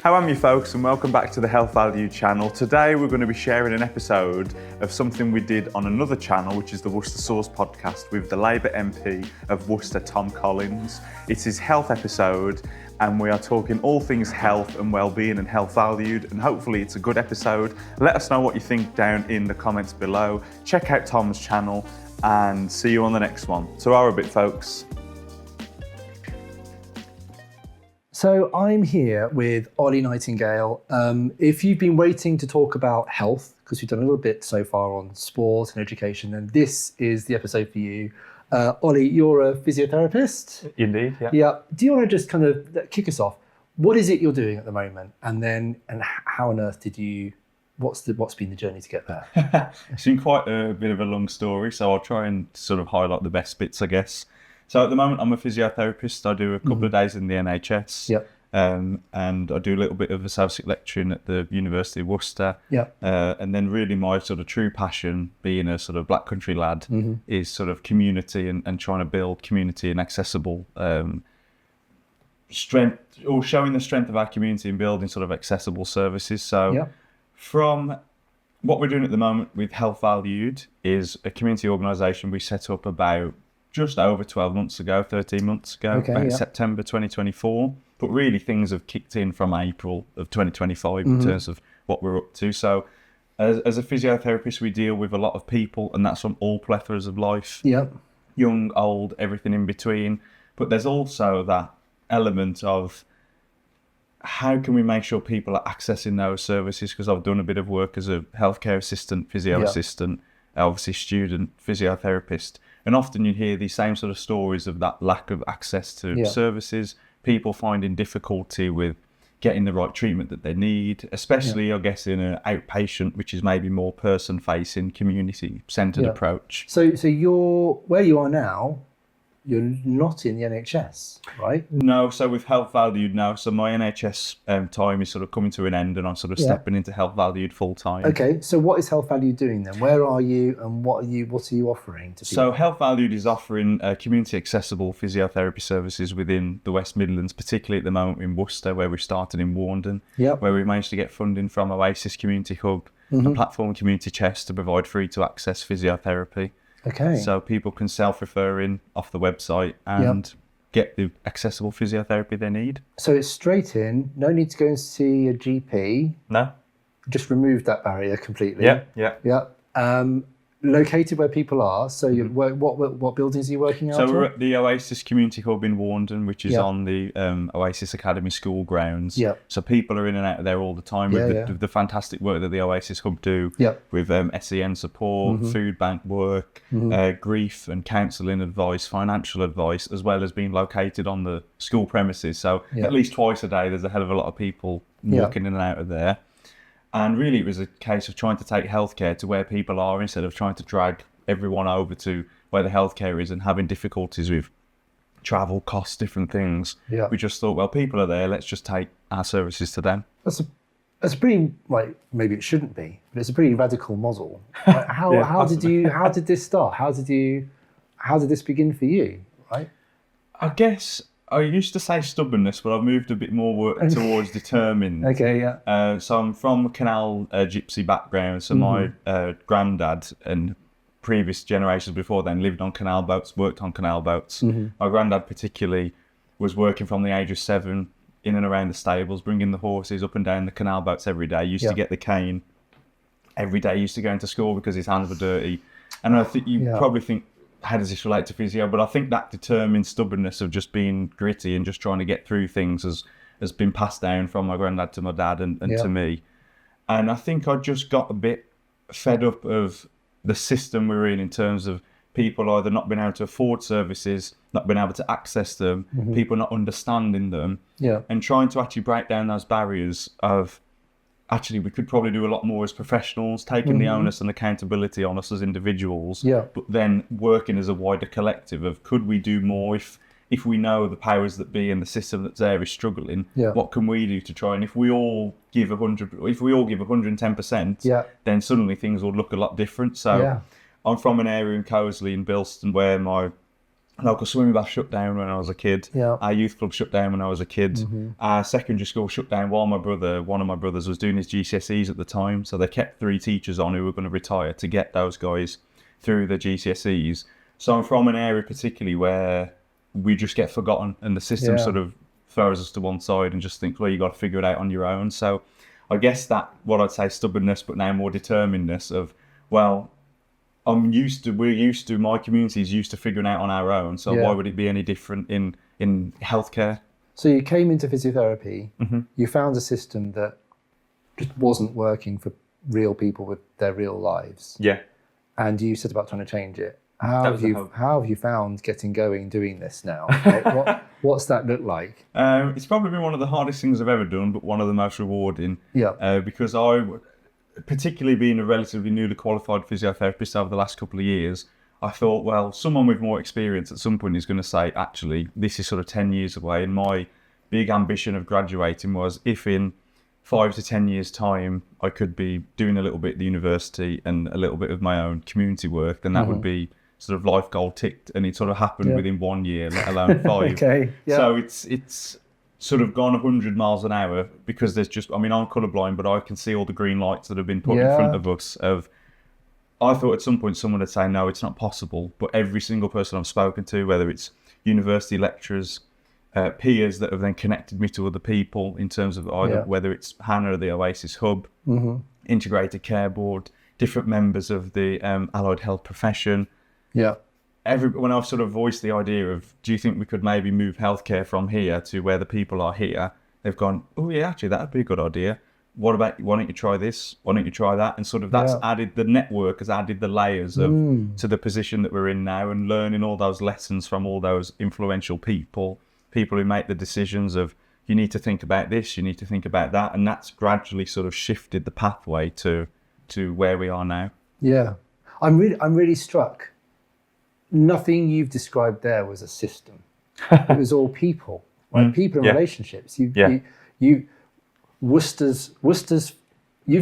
How am you folks, and welcome back to the Health Value channel. Today we're going to be sharing an episode of something we did on another channel, which is the Worcester Source podcast with the Labour MP of Worcester, Tom Collins. It's his health episode and we are talking all things health and well-being and health valued, and hopefully it's a good episode. Let us know what you think down in the comments below. Check out Tom's channel and see you on the next one. So a bit folks. So I'm here with Ollie Nightingale. If you've been waiting to talk about health, because we've done a little bit so far on sport and education, then this is the episode for you. Ollie, you're a physiotherapist. Indeed, yeah. Yeah. Do you want to just kind of kick us off? What is it you're doing at the moment? And how on earth what's been the journey to get there? It's been quite a bit of a long story, so I'll try and sort of highlight the best bits, I guess. So at the moment, I'm a physiotherapist. I do a couple of days in the NHS, Yep. And I do a little bit of associate lecturing at the University of Worcester. Yep. And then really my sort of true passion, being a sort of black country lad, is sort of community and trying to build community and accessible strength, or showing the strength of our community and building sort of accessible services. So from what we're doing at the moment with Health Valued is a community organisation we set up about just over 12 months ago, 13 months ago, September 2024. But really things have kicked in from April of 2025 in terms of what we're up to. So as a physiotherapist, we deal with a lot of people, and that's from all plethoras of life, young, old, everything in between. But there's also that element of how can we make sure people are accessing those services? Because I've done a bit of work as a healthcare assistant, physio assistant, obviously student, physiotherapist. And often you hear these same sort of stories of that lack of access to services, people finding difficulty with getting the right treatment that they need, especially, I guess, in an outpatient, which is maybe more person-facing, community-centred approach. So you're where you are now. You're not in the NHS, right? No, so with Health Valued now, so my NHS time is sort of coming to an end and I'm sort of stepping into Health Valued full time. Okay, so what is Health Valued doing then? Where are you and what are you offering to people? So Health Valued is offering community accessible physiotherapy services within the West Midlands, particularly at the moment in Worcester, where we started in Warndon, where we managed to get funding from Oasis Community Hub, a platform Community Chest to provide free to access physiotherapy. Okay. So people can self-refer in off the website and get the accessible physiotherapy they need. So it's straight in, no need to go and see a GP. No. Just remove that barrier completely. Yeah. Located where people are. So you what buildings are you working out of? So we're at the Oasis Community Hub in Warndon, which is on the Oasis Academy school grounds. So people are in and out of there all the time with the fantastic work that the Oasis Hub do with SEN support, food bank work, grief and counselling advice, financial advice, as well as being located on the school premises. So at least twice a day, there's a hell of a lot of people walking in and out of there. And really it was a case of trying to take healthcare to where people are instead of trying to drag everyone over to where the healthcare is and having difficulties with travel costs, different things. We just thought, well, people are there, let's just take our services to them. That's a pretty, maybe it shouldn't be, but it's a pretty radical model. How did this start? How did this begin for you, right? I guess I used to say stubbornness, but I've moved a bit more towards determined. So I'm from a canal gypsy background. So my granddad and previous generations before then lived on canal boats, worked on canal boats. My granddad particularly was working from the age of 7 in and around the stables, bringing the horses up and down the canal boats every day. Used to get the cane every day. Used to go into school because his hands were dirty. And I think you probably think, how does this relate to physio? But I think that determined stubbornness of just being gritty and just trying to get through things has been passed down from my granddad to my dad and to me. And I think I just got a bit fed up of the system we're in terms of people either not being able to afford services, not being able to access them, people not understanding them, and trying to actually break down those barriers of, actually, we could probably do a lot more as professionals, taking the onus and accountability on us as individuals, but then working as a wider collective of, could we do more if we know the powers that be and the system that's there is struggling, what can we do to try? And if we all give 110%, then suddenly things will look a lot different. So I'm from an area in Cosley in Bilston where my local swimming bath shut down when I was a kid. Yeah. Our youth club shut down when I was a kid. Our secondary school shut down while one of my brothers was doing his GCSEs at the time. So they kept 3 teachers on who were going to retire to get those guys through the GCSEs. So I'm from an area particularly where we just get forgotten and the system sort of throws us to one side and just thinks, well, you got to figure it out on your own. So I guess that, what I'd say, stubbornness, but now more determinedness of, well, my community's used to figuring out on our own. So why would it be any different in healthcare? So you came into physiotherapy, you found a system that just wasn't working for real people with their real lives. Yeah. And you set about trying to change it. How have you found getting going doing this now? Like, what's that look like? It's probably been one of the hardest things I've ever done, but one of the most rewarding. Yeah. Because particularly being a relatively newly qualified physiotherapist over the last couple of years, I thought, well, someone with more experience at some point is going to say, actually, this is sort of 10 years away. And my big ambition of graduating was, if in 5 to 10 years' time, I could be doing a little bit at the university and a little bit of my own community work, then that would be sort of life goal ticked. And it sort of happened within 1 year, let alone 5. Okay. Yeah. So it's sort of gone 100 miles an hour because there's just, I mean, I'm colourblind, but I can see all the green lights that have been put in front of us. I thought at some point someone would say, no, it's not possible. But every single person I've spoken to, whether it's university lecturers, peers that have then connected me to other people in terms of whether it's Hannah, the Oasis Hub, Integrated Care Board, different members of the allied health profession. Yeah. When I've sort of voiced the idea of, do you think we could maybe move healthcare from here to where the people are here? They've gone, oh yeah, actually that'd be a good idea. What about, why don't you try this? Why don't you try that? And sort of that's added, the network has added the layers to the position that we're in now, and learning all those lessons from all those influential people who make the decisions of, you need to think about this, you need to think about that. And that's gradually sort of shifted the pathway to where we are now. Yeah. I'm really struck. Nothing you've described there was a system. It was all people, right? People and relationships. You've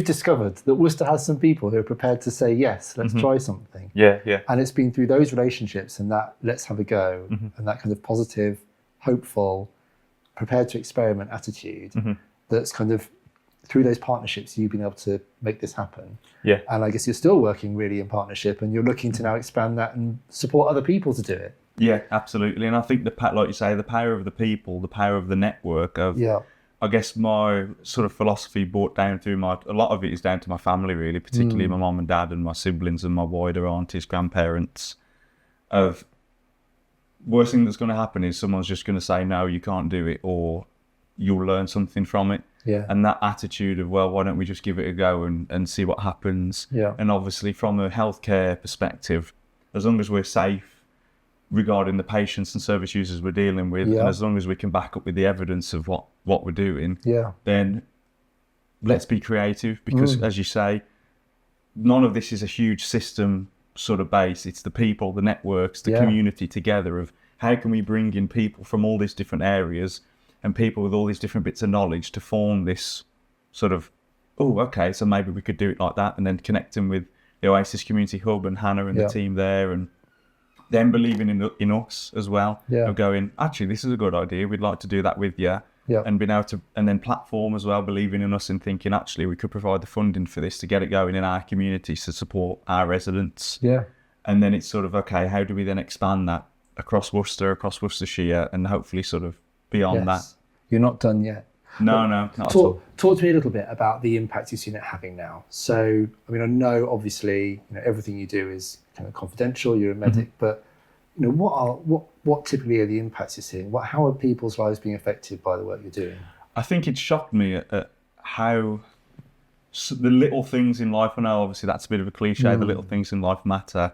discovered that Worcester has some people who are prepared to say, yes, let's try something. Yeah. And it's been through those relationships and that let's have a go and that kind of positive, hopeful, prepared to experiment attitude that's kind of through those partnerships you've been able to make this happen. Yeah. And I guess you're still working really in partnership and you're looking to now expand that and support other people to do it. Yeah, absolutely. And I think like you say, the power of the people, the power of the network of, I guess my sort of philosophy brought down through a lot of it is down to my family really, particularly my mum and dad and my siblings and my wider aunties, grandparents, of worst thing that's going to happen is someone's just going to say, no, you can't do it, or you'll learn something from it. Yeah. And that attitude of, well, why don't we just give it a go and see what happens? Yeah. And obviously from a healthcare perspective, as long as we're safe regarding the patients and service users we're dealing with, and as long as we can back up with the evidence of what we're doing, then let's be creative, because as you say, none of this is a huge system sort of base. It's the people, the networks, the community together of how can we bring in people from all these different areas and people with all these different bits of knowledge to form this sort of, oh, okay, so maybe we could do it like that, and then connect them with the Oasis Community Hub and Hannah and the team there, and then believing in us as well, of going, actually, this is a good idea, we'd like to do that with you, and being able to, and then platform as well, believing in us and thinking, actually, we could provide the funding for this to get it going in our communities to support our residents. Yeah. And then it's sort of, okay, how do we then expand that across Worcester, across Worcestershire, and hopefully sort of beyond that. You're not done yet. No, not at all. Talk to me a little bit about the impact you've seen it having now. So, I mean, I know obviously, everything you do is kind of confidential. You're a medic, but what typically are the impacts you're seeing? How are people's lives being affected by the work you're doing? I think it shocked me at how the little things in life. I know obviously that's a bit of a cliche. The little things in life matter,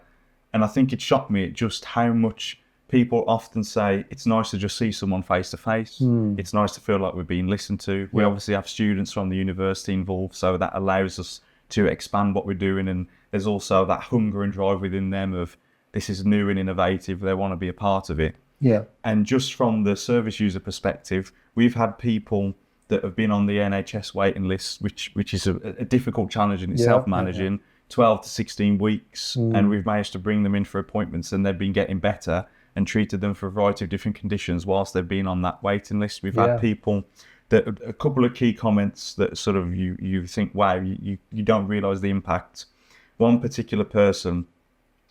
and I think it shocked me at just how much people often say it's nice to just see someone face to face. It's nice to feel like we're being listened to. We obviously have students from the university involved, so that allows us to expand what we're doing. And there's also that hunger and drive within them of, this is new and innovative. They want to be a part of it. Yeah. And just from the service user perspective, we've had people that have been on the NHS waiting list, which is a difficult challenge in itself, managing 12 to 16 weeks. And we've managed to bring them in for appointments, and they've been getting better. and treated them for a variety of different conditions whilst they've been on that waiting list. We've had people that, a couple of key comments that sort of you think, wow, you don't realise the impact. One particular person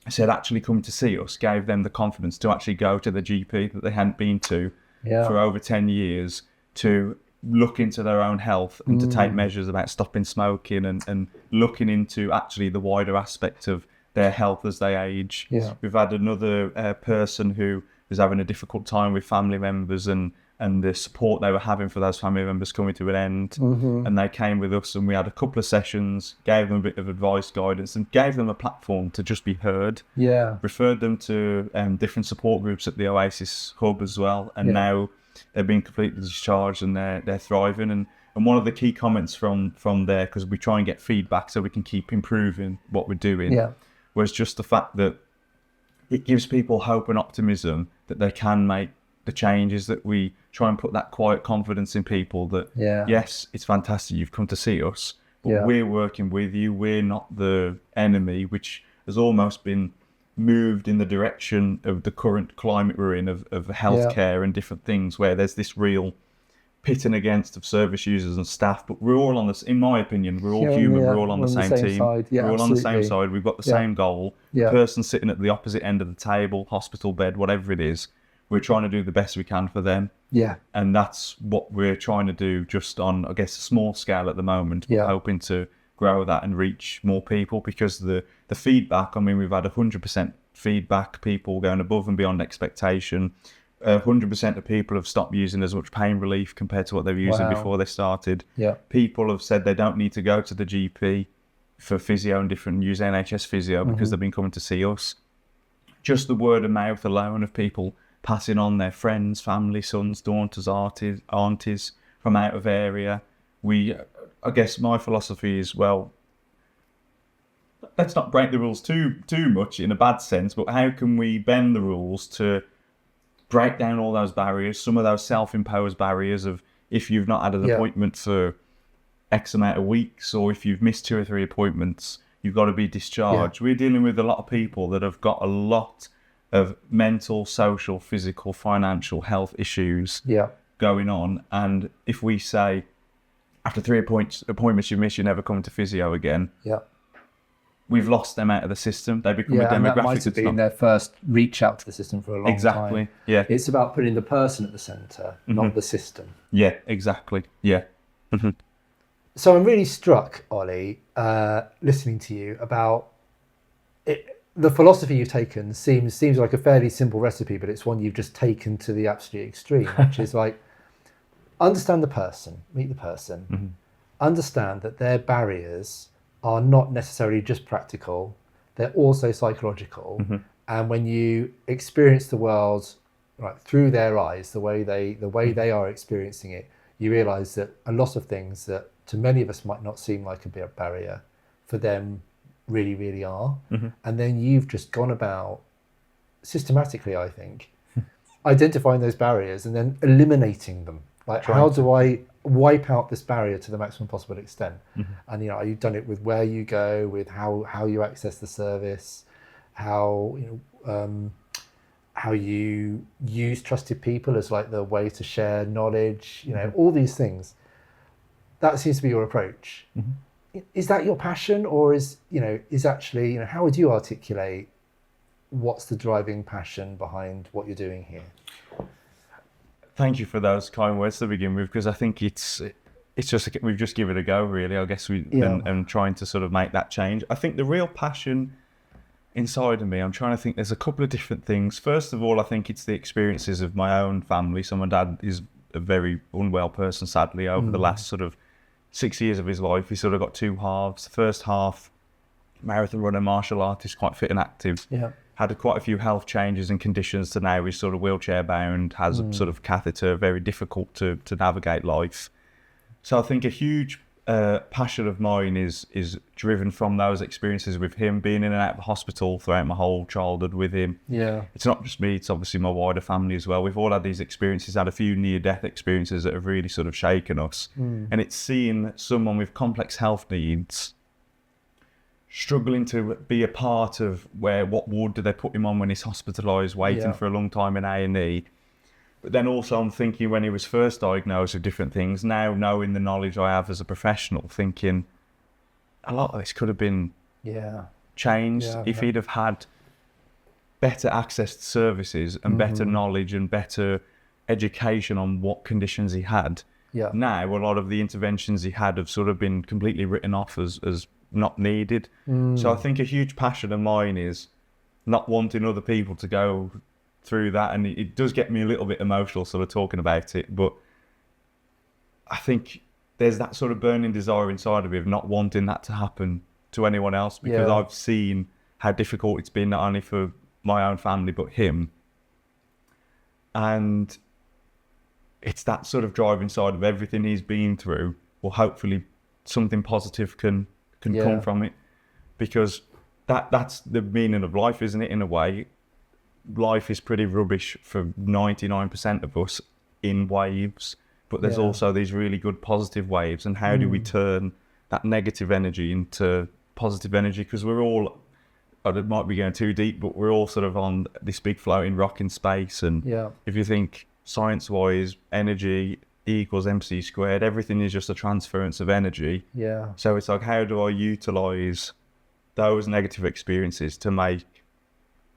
said actually coming to see us gave them the confidence to actually go to the GP that they hadn't been to for over 10 years to look into their own health and to take measures about stopping smoking and looking into actually the wider aspect of their health as they age. We've had another person who was having a difficult time with family members and the support they were having for those family members coming to an end. And they came with us and we had a couple of sessions, gave them a bit of advice, guidance, and gave them a platform to just be heard. Referred them to different support groups at the Oasis Hub as well. And now they've been completely discharged and they're thriving. And one of the key comments from there, because we try and get feedback so we can keep improving what we're doing, was just the fact that it gives people hope and optimism that they can make the changes, that we try and put that quiet confidence in people that, yes, it's fantastic you've come to see us, but we're working with you. We're not the enemy, which has almost been moved in the direction of the current climate we're in of healthcare and different things, where there's this real pitting against of service users and staff, but we're all on this, in my opinion, we're all human, we're all on the same team, we're all on the same side, we've got the same goal. The person sitting at the opposite end of the table, hospital bed, whatever it is, we're trying to do the best we can for them. And that's what we're trying to do, just on, I guess, a small scale at the moment, but hoping to grow that and reach more people, because the feedback, I mean, we've had 100% feedback, people going above and beyond expectation. 100% of people have stopped using as much pain relief compared to what they were using before they started. People have said they don't need to go to the GP for physio and different, use NHS physio because they've been coming to see us. Just the word of mouth alone of people passing on their friends, family, sons, daughters, aunties from out of area. I guess my philosophy is, well, let's not break the rules too much in a bad sense, but how can we bend the rules to break down all those barriers, some of those self-imposed barriers of, if you've not had an appointment for X amount of weeks, or if you've missed 2 or 3 appointments, you've got to be discharged. We're dealing with a lot of people that have got a lot of mental, social, physical, financial health issues going on. And if we say, after 3 appointments you miss, you're never coming to physio again, we've lost them out of the system. They become a demographic. And that might have been their first reach out to the system for a long time. It's about putting the person at the centre, not the system. Exactly. So I'm really struck, Ollie, listening to you about it. The philosophy you've taken seems like a fairly simple recipe, but it's one you've just taken to the absolute extreme, which is like, understand the person, meet the person, understand that their barriers are not necessarily just practical, they're also psychological. And when you experience the world through their eyes, the way they are experiencing it, you realise that a lot of things that to many of us might not seem like a barrier, for them really, really are. And then you've just gone about systematically, I think, identifying those barriers and then eliminating them. Like, how do I wipe out this barrier to the maximum possible extent? And you've done it with where you go, with how you access the service, how you use trusted people as like the way to share knowledge, all these things. That seems to be your approach. Is that your passion, or is actually, how would you articulate what's the driving passion behind what you're doing here? Thank you for those kind words to begin with, because I think it's just, we've just given it a go, really. I guess and trying to sort of make that change. I think the real passion inside of me, I'm trying to think, there's a couple of different things. First of all, I think it's the experiences of my own family. So my dad is a very unwell person, sadly, over the last sort of 6 years of his life. He sort of got 2 halves. The first half, marathon runner, martial artist, quite fit and active. Had quite a few health changes and conditions to now he's sort of wheelchair bound, has a sort of catheter, very difficult to navigate life. So I think a huge passion of mine is driven from those experiences with him, being in and out of the hospital throughout my whole childhood with him. It's not just me, it's obviously my wider family as well. We've all had these experiences, had a few near-death experiences that have really sort of shaken us. And it's seeing someone with complex health needs struggling to be a part of what ward do they put him on when he's hospitalised, waiting for a long time in A&E. But then also I'm thinking when he was first diagnosed with different things, now knowing the knowledge I have as a professional, thinking a lot of this could have been changed if he'd have had better access to services and better knowledge and better education on what conditions he had. Now a lot of the interventions he had have sort of been completely written off as not needed. So I think a huge passion of mine is not wanting other people to go through that, and it does get me a little bit emotional sort of talking about it, but I think there's that sort of burning desire inside of me of not wanting that to happen to anyone else, because I've seen how difficult it's been, not only for my own family but him, and it's that sort of drive inside of everything he's been through. Well, hopefully something positive can come from it, because that's the meaning of life, isn't it? In a way, life is pretty rubbish for 99% of us in waves, but there's also these really good positive waves, and how do we turn that negative energy into positive energy? Because we're all, it might be going too deep, but we're all sort of on this big floating rock in space, and if you think science-wise, energy equals mc squared, everything is just a transference of energy. So it's like, how do I utilize those negative experiences to make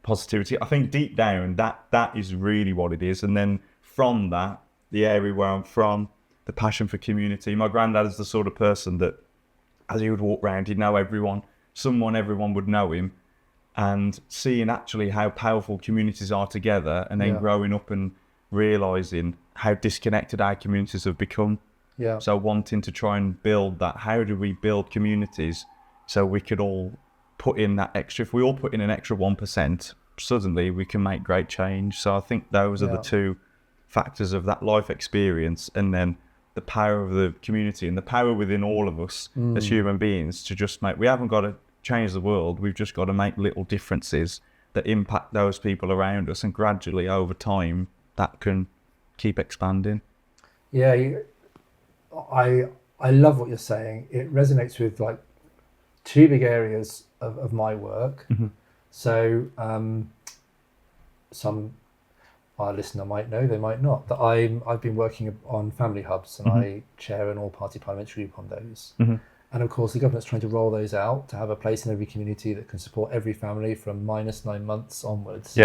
positivity? I think deep down that is really what it is. And then from that, the area where I'm from, the passion for community. My granddad is the sort of person that as he would walk around, he'd know everyone would know him, and seeing actually how powerful communities are together, and then growing up and realizing how disconnected our communities have become. So wanting to try and build that, how do we build communities so we could all put in that extra, if we all put in an extra 1%, suddenly we can make great change. So I think those are the two factors of that life experience, and then the power of the community and the power within all of us as human beings to just make, we haven't got to change the world, we've just got to make little differences that impact those people around us, and gradually over time that can keep expanding. I love what you're saying. It resonates with like two big areas of my work. So some our listener might know, they might not, that I've been working on family hubs, and I chair an all-party parliamentary group on those. And of course the government's trying to roll those out to have a place in every community that can support every family from -9 months onwards.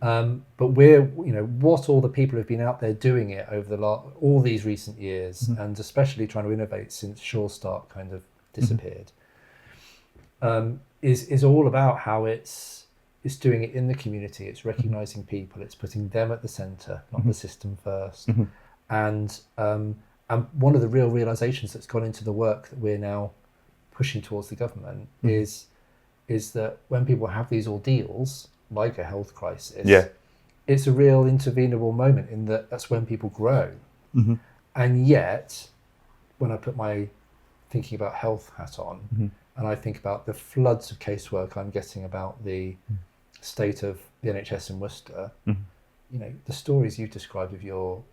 But we're, what all the people who've been out there doing it over all these recent years, and especially trying to innovate since Sure Start kind of disappeared, is all about how it's doing it in the community. It's recognizing people, it's putting them at the center, not the system first. And one of the real realizations that's gone into the work that we're now pushing towards the government is that when people have these ordeals, like a health crisis, it's a real intervenable moment, in that's when people grow. And yet, when I put my thinking about health hat on, and I think about the floods of casework I'm getting about the state of the NHS in Worcester, the stories you've described of your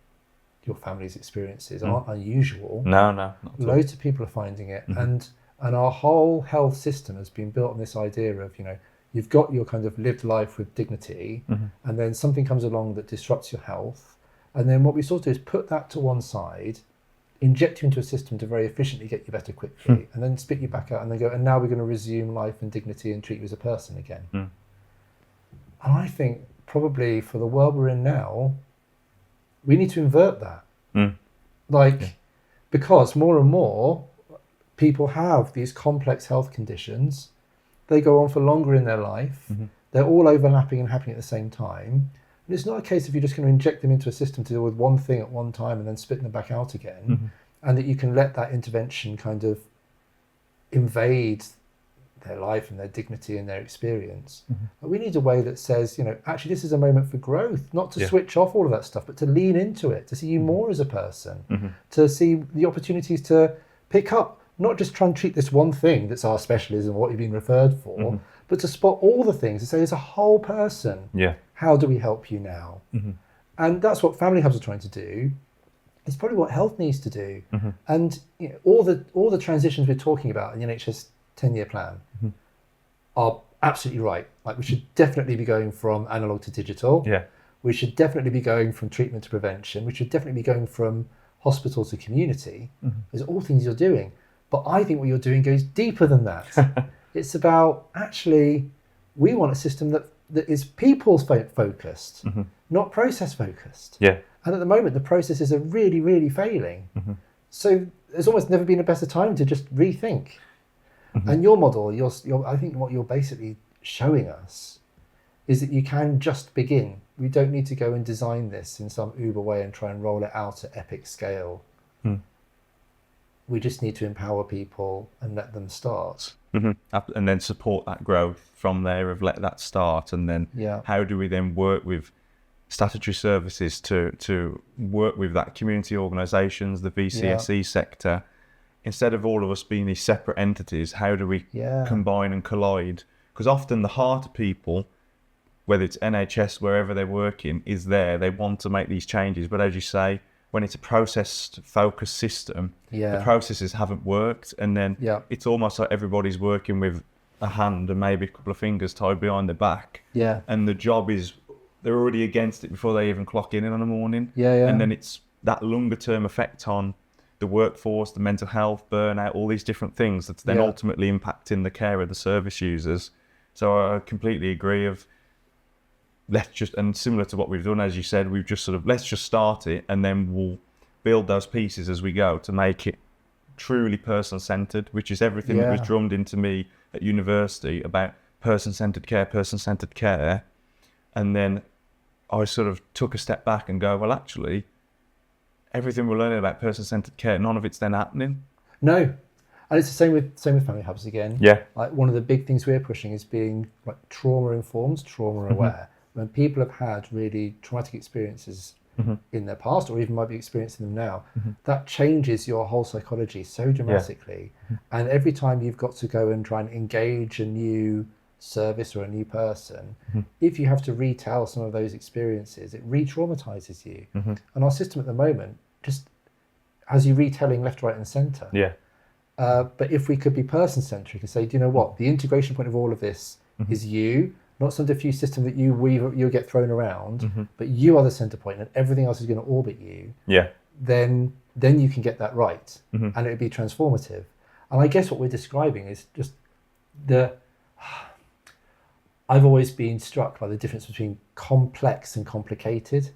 family's experiences aren't unusual. No, not at all. Loads of people are finding it, and our whole health system has been built on this idea of, you've got your kind of lived life with dignity, and then something comes along that disrupts your health, and then what we sort of do is put that to one side, inject you into a system to very efficiently get you better quickly, and then spit you back out, and then go, and now we're going to resume life and dignity and treat you as a person again. And I think probably for the world we're in now, we need to invert that. Because more and more people have these complex health conditions, they go on for longer in their life, they're all overlapping and happening at the same time. And it's not a case of you're just going to inject them into a system to deal with one thing at one time and then spit them back out again, and that you can let that intervention kind of invade their life and their dignity and their experience. But we need a way that says, actually this is a moment for growth, not to switch off all of that stuff, but to lean into it, to see you more as a person, to see the opportunities to pick up, not just try and treat this one thing that's our specialism, what you've been referred for, but to spot all the things and say, as a whole person, how do we help you now? And that's what family hubs are trying to do. It's probably what health needs to do. And all the transitions we're talking about in the NHS 10-year plan, are absolutely right. Like we should definitely be going from analog to digital. Yeah. We should definitely be going from treatment to prevention. We should definitely be going from hospital to community. Those are all things you're doing. But I think what you're doing goes deeper than that. It's about actually, we want a system that is people focused, not process focused. Yeah. And at the moment, the processes are really, really failing. So there's almost never been a better time to just rethink. And your model, I think what you're basically showing us is that you can just begin. We don't need to go and design this in some Uber way and try and roll it out at epic scale. We just need to empower people and let them start. And then support that growth from there, of let that start. And then how do we then work with statutory services to work with that community organisations, the VCSE sector, instead of all of us being these separate entities, how do we combine and collide? Because often the heart of people, whether it's NHS, wherever they're working, is there. They want to make these changes. But as you say, when it's a process-focused system, the processes haven't worked. And then it's almost like everybody's working with a hand and maybe a couple of fingers tied behind their back. And the job is, they're already against it before they even clock in the morning. And then it's that longer-term effect on the workforce, the mental health, burnout, all these different things that's then ultimately impacting the care of the service users. So I completely agree of, and similar to what we've done, as you said, we've just let's just start it and then we'll build those pieces as we go to make it truly person-centred, which is everything that was drummed into me at university about person-centred care. And then I sort of took a step back and go, well, actually, everything we're learning about person-centred care, none of it's then happening. No. And it's the same with family hubs again. Like one of the big things we're pushing is being like trauma-informed, trauma-aware. When people have had really traumatic experiences in their past, or even might be experiencing them now, that changes your whole psychology so dramatically. And every time you've got to go and try and engage a new service or a new person, if you have to retell some of those experiences, it re-traumatizes you. And our system at the moment just has you retelling left, right and centre. But if we could be person-centric and say, do you know what, the integration point of all of this is you, not some diffuse system that you get thrown around, but you are the centre point and everything else is going to orbit you, then you can get that right. And it would be transformative. And I guess what we're describing is just I've always been struck by the difference between complex and complicated.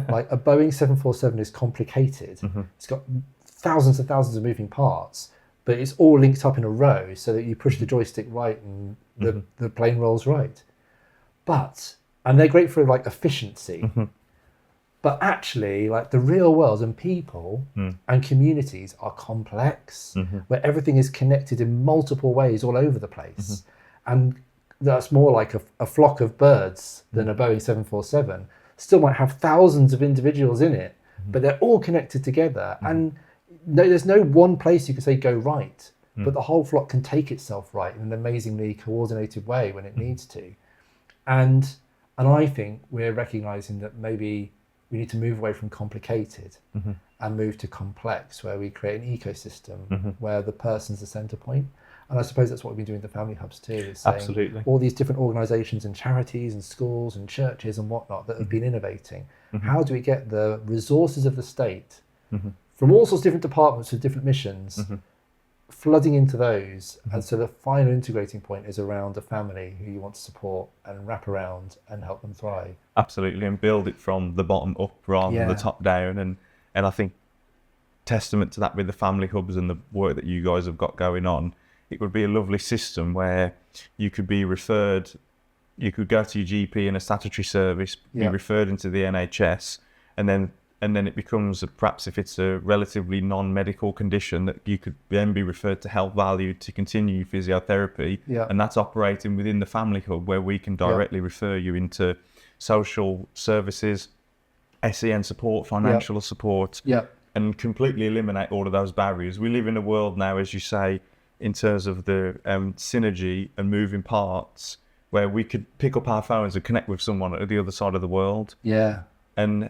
Like a Boeing 747 is complicated. It's got thousands and thousands of moving parts, but it's all linked up in a row so that you push the joystick right and the plane rolls right. And they're great for like efficiency. But actually, like the real world and people and communities are complex, where everything is connected in multiple ways all over the place. And that's more like a flock of birds than a Boeing 747. Still might have thousands of individuals in it, but they're all connected together. And there's no one place you can say go right, but the whole flock can take itself right in an amazingly coordinated way when it needs to. And I think we're recognizing that maybe we need to move away from complicated and move to complex, where we create an ecosystem where the person's the center point. And I suppose that's what we've been doing with the family hubs too, is saying all these different organizations and charities and schools and churches and whatnot that have been innovating. How do we get the resources of the state from all sorts of different departments with different missions flooding into those? And so the final integrating point is around a family who you want to support and wrap around and help them thrive. Absolutely, and build it from the bottom up rather than the top down. And I think testament to that with the family hubs and the work that you guys have got going on, it would be a lovely system where you could be referred, you could go to your GP in a statutory service, be referred into the NHS, and then it becomes, perhaps if it's a relatively non-medical condition, that you could then be referred to Health Value to continue physiotherapy. And that's operating within the family hub, where we can directly refer you into social services, SEN support, financial support, and completely eliminate all of those barriers. We live in a world now, as you say, in terms of the synergy and moving parts, where we could pick up our phones and connect with someone at the other side of the world. And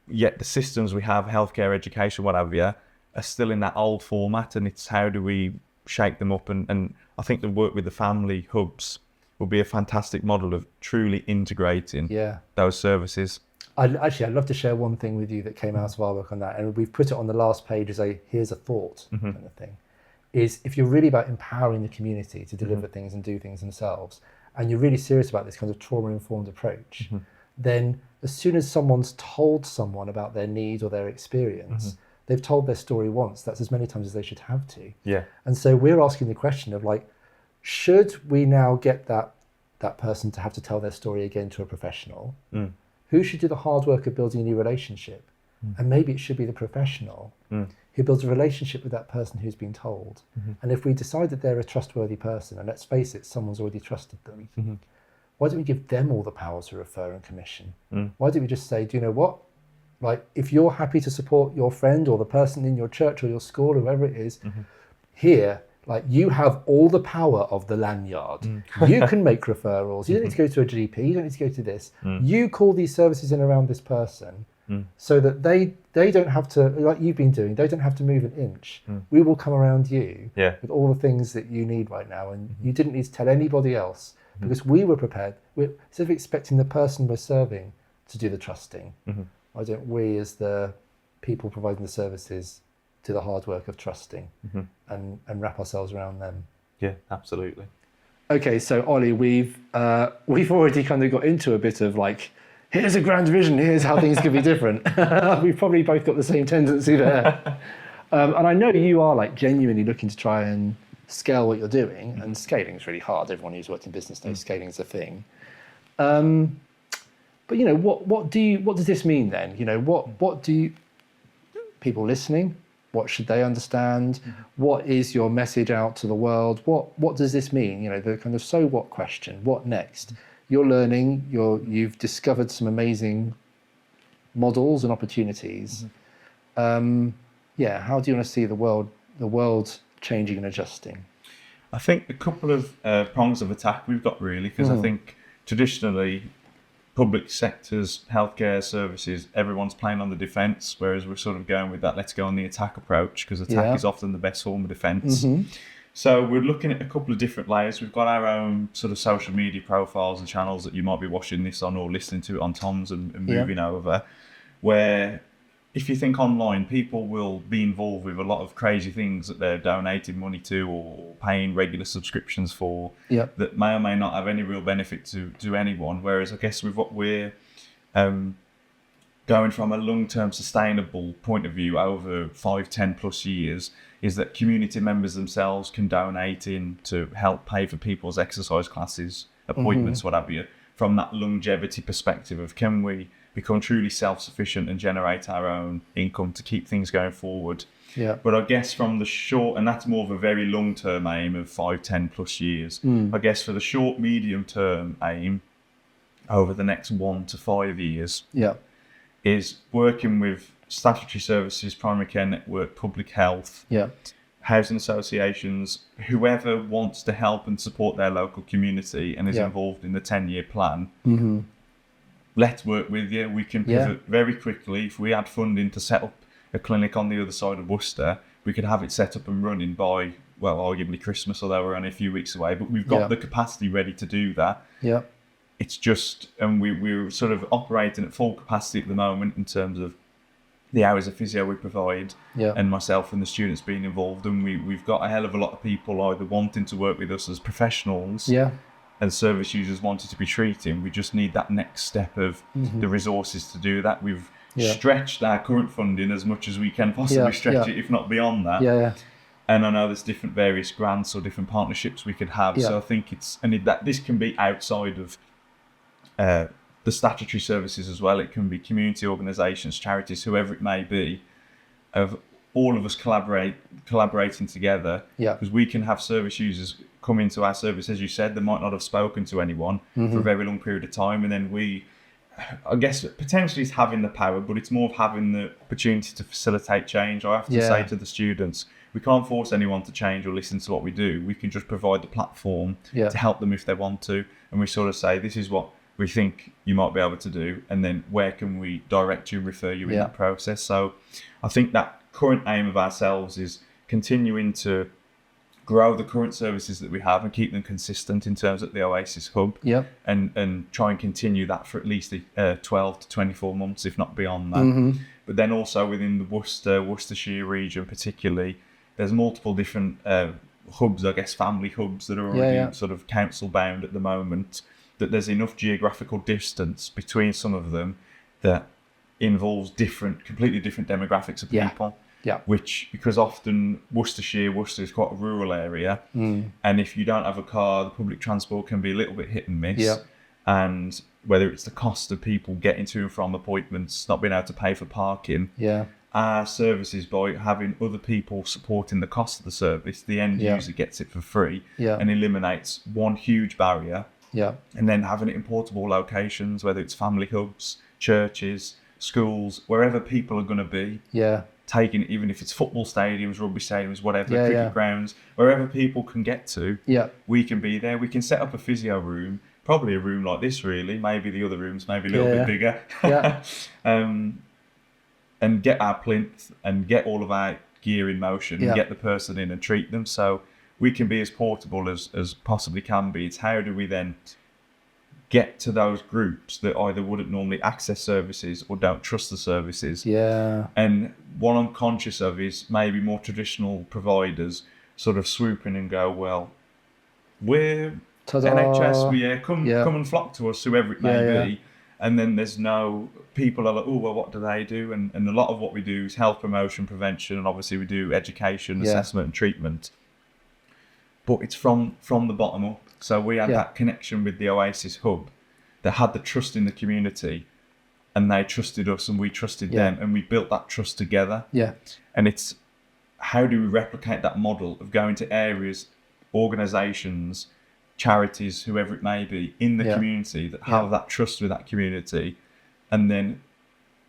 yet the systems we have, healthcare, education, what have you, are still in that old format. And it's how do we shake them up. And I think the work with the family hubs will be a fantastic model of truly integrating those services. I'd love to share one thing with you that came out of our work on that, and we've put it on the last page as here's a thought kind of thing, is if you're really about empowering the community to deliver things and do things themselves, and you're really serious about this kind of trauma-informed approach, then as soon as someone's told someone about their need or their experience, they've told their story once, that's as many times as they should have to. Yeah. And so we're asking the question of like, should we now get that person to have to tell their story again to a professional? Who should do the hard work of building a new relationship? And maybe it should be the professional who builds a relationship with that person who's been told. And if we decide that they're a trustworthy person, and let's face it, someone's already trusted them, why don't we give them all the power to refer and commission? Why don't we just say, do you know what? Like, if you're happy to support your friend or the person in your church or your school or whoever it is, here, like, you have all the power of the lanyard. You can make referrals. You don't need to go to a GP. You don't need to go to this. You call these services in around this person so that they don't have to, like you've been doing, they don't have to move an inch. We will come around you with all the things that you need right now. And you didn't need to tell anybody else because we were prepared. Instead of expecting the person we're serving to do the trusting, why don't we, as the people providing the services, do the hard work of trusting and wrap ourselves around them? Yeah, absolutely. Okay, so Ollie, we've already kind of got into a bit of like, here's a grand vision, here's how things could be different. We've probably both got the same tendency there. And I know you are like genuinely looking to try and scale what you're doing, and scaling is really hard. Everyone who's worked in business knows scaling is a thing. But you know, what does this mean then? You know, what do you, people listening, what should they understand? What is your message out to the world? What does this mean? You know, the kind of so what question, what next? You're learning, you've discovered some amazing models and opportunities. How do you want to see the world changing and adjusting? I think a couple of prongs of attack we've got really, because I think traditionally public sectors, healthcare services, everyone's playing on the defence, whereas we're sort of going with that let's go on the attack approach, because attack is often the best form of defence. So we're looking at a couple of different layers. We've got our own sort of social media profiles and channels that you might be watching this on or listening to it on Tom's and moving over, where if you think online, people will be involved with a lot of crazy things that they're donating money to or paying regular subscriptions for that may or may not have any real benefit to anyone. Whereas I guess with what we're going from a long-term sustainable point of view over 5-10 plus years is that community members themselves can donate in to help pay for people's exercise classes, appointments, what have you, from that longevity perspective of can we become truly self-sufficient and generate our own income to keep things going forward. But I guess from the short, and that's more of a very long-term aim of 5-10 plus years, I guess for the short, medium-term aim over the next 1 to 5 years is working with statutory services, primary care network, public health, housing associations, whoever wants to help and support their local community and is involved in the 10-year plan. Let's work with you. We can pivot very quickly. If we had funding to set up a clinic on the other side of Worcester, we could have it set up and running by, well, arguably Christmas, although we're only a few weeks away, but we've got the capacity ready to do that. It's just, and we're sort of operating at full capacity at the moment in terms of the hours of physio we provide and myself and the students being involved. And we've got a hell of a lot of people either wanting to work with us as professionals and service users wanting to be treating. We just need that next step of the resources to do that. We've stretched our current funding as much as we can possibly stretch it, if not beyond that. And I know there's different various grants or different partnerships we could have. So I think this can be outside of the statutory services as well. It can be community organisations, charities, whoever it may be, of all of us collaborating together, because we can have service users come into our service, as you said, they might not have spoken to anyone for a very long period of time, and then we, I guess, potentially it's having the power, but it's more of having the opportunity to facilitate change. I have to say to the students, we can't force anyone to change or listen to what we do. We can just provide the platform to help them if they want to, and we sort of say, this is what we think you might be able to do, and then where can we direct you, refer you in that process. So I think that current aim of ourselves is continuing to grow the current services that we have and keep them consistent in terms of the Oasis Hub, and try and continue that for at least 12 to 24 months, if not beyond that. But then also within the Worcestershire region particularly, there's multiple different hubs, I guess family hubs, that are already sort of council bound at the moment, that there's enough geographical distance between some of them that involves completely different demographics of people. Which, because often Worcester is quite a rural area, and if you don't have a car, the public transport can be a little bit hit and miss. And whether it's the cost of people getting to and from appointments, not being able to pay for parking, our services, by having other people supporting the cost of the service, the end user gets it for free and eliminates one huge barrier. And then having it in portable locations, whether it's family hubs, churches, schools, wherever people are going to be. Taking, even if it's football stadiums, rugby stadiums, whatever, cricket grounds, wherever people can get to, we can be there. We can set up a physio room, probably a room like this really, maybe the other rooms maybe a little bit bigger, and get our plinth and get all of our gear in motion and get the person in and treat them. So we can be as portable as possibly can be. It's how do we then get to those groups that either wouldn't normally access services or don't trust the services. And what I'm conscious of is maybe more traditional providers sort of swoop in and go, well, we're NHS, come and flock to us, whoever it may be. And then there's no, people are like, oh, well, what do they do? And a lot of what we do is health promotion, prevention, and obviously we do education, assessment and treatment. But it's from the bottom up. So we had that connection with the Oasis Hub that had the trust in the community, and they trusted us and we trusted them, and we built that trust together. And it's, how do we replicate that model of going to areas, organisations, charities, whoever it may be, in the community that have that trust with that community, and then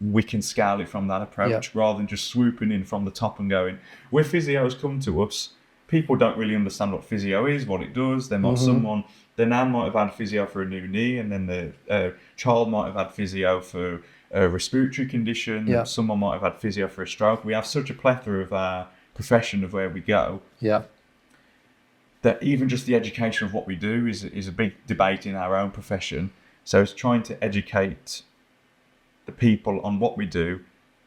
we can scale it from that approach rather than just swooping in from the top and going, where physios come to us, people don't really understand what physio is, what it does. They might their nan might have had physio for a new knee, and then the child might have had physio for a respiratory condition. Someone might have had physio for a stroke. We have such a plethora of our profession of where we go. That even just the education of what we do is a big debate in our own profession. So it's trying to educate the people on what we do,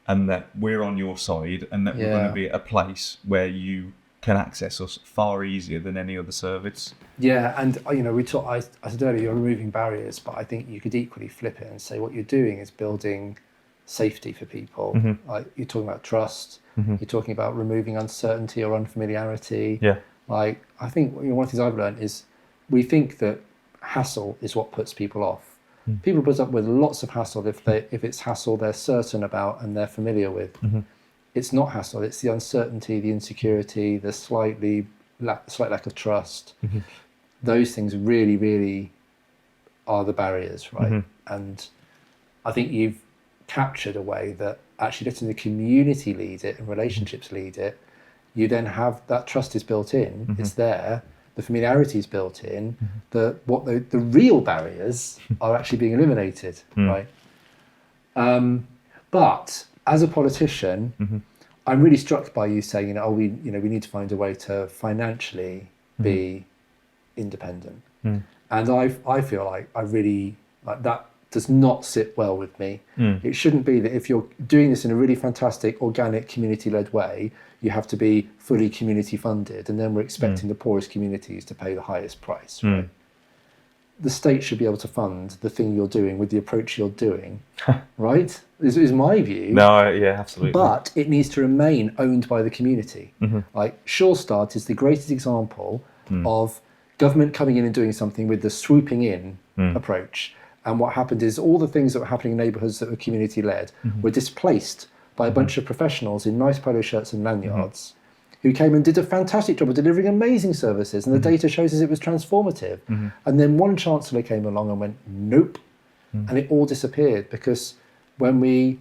and that we're on your side, and that we're going to be at a place where you can access us far easier than any other service. And I said earlier, you're removing barriers, but I think you could equally flip it and say what you're doing is building safety for people. Like, you're talking about trust, you're talking about removing uncertainty or unfamiliarity. Like, I think one of the things I've learned is we think that hassle is what puts people off. People put up with lots of hassle if it's hassle they're certain about and they're familiar with. It's not hassle, it's the uncertainty, the insecurity, the slight lack of trust. Those things really, really are the barriers, right? And I think you've captured a way that actually letting the community lead it and relationships lead it, you then have that trust is built in, it's there, the familiarity is built in, the real barriers are actually being eliminated, right? But as a politician, I'm really struck by you saying, we need to find a way to financially be independent. And I feel like I really, like, that does not sit well with me. It shouldn't be that if you're doing this in a really fantastic, organic, community-led way, you have to be fully community funded, and then we're expecting the poorest communities to pay the highest price, right? The state should be able to fund the thing you're doing with the approach you're doing, right? This is my view. No, yeah, absolutely. But it needs to remain owned by the community. Like, Sure Start is the greatest example of government coming in and doing something with the swooping in approach. And what happened is all the things that were happening in neighbourhoods that were community-led were displaced by a bunch of professionals in nice polo shirts and lanyards who came and did a fantastic job of delivering amazing services, and the data shows us it was transformative. And then one chancellor came along and went, nope, and it all disappeared, because when we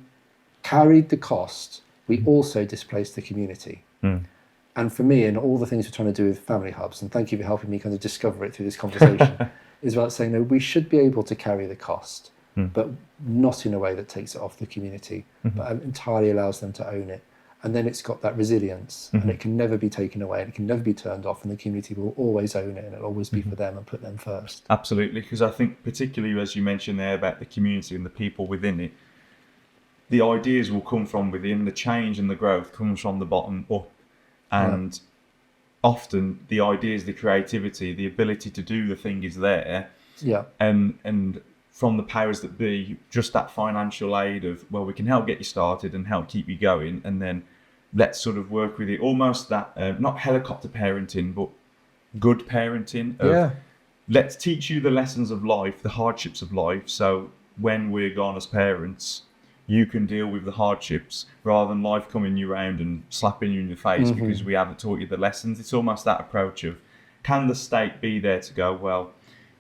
carried the cost, we also displaced the community. And for me, and all the things we're trying to do with family hubs, and thank you for helping me kind of discover it through this conversation, is about saying, no, we should be able to carry the cost, but not in a way that takes it off the community, but entirely allows them to own it. and then it's got that resilience, and it can never be taken away, and it can never be turned off, and the community will always own it, and it'll always be for them and put them first. Absolutely, because I think particularly as you mentioned there about the community and the people within it, the ideas will come from within, the change and the growth comes from the bottom up, and often the ideas, the creativity, the ability to do the thing is there, and from the powers that be, just that financial aid of, well, we can help get you started and help keep you going, and then let's sort of work with it, almost that not helicopter parenting but good parenting of, let's teach you the lessons of life, the hardships of life, so when we're gone as parents you can deal with the hardships rather than life coming you round and slapping you in the face because we haven't taught you the lessons. It's almost that approach of, can the state be there to go, well,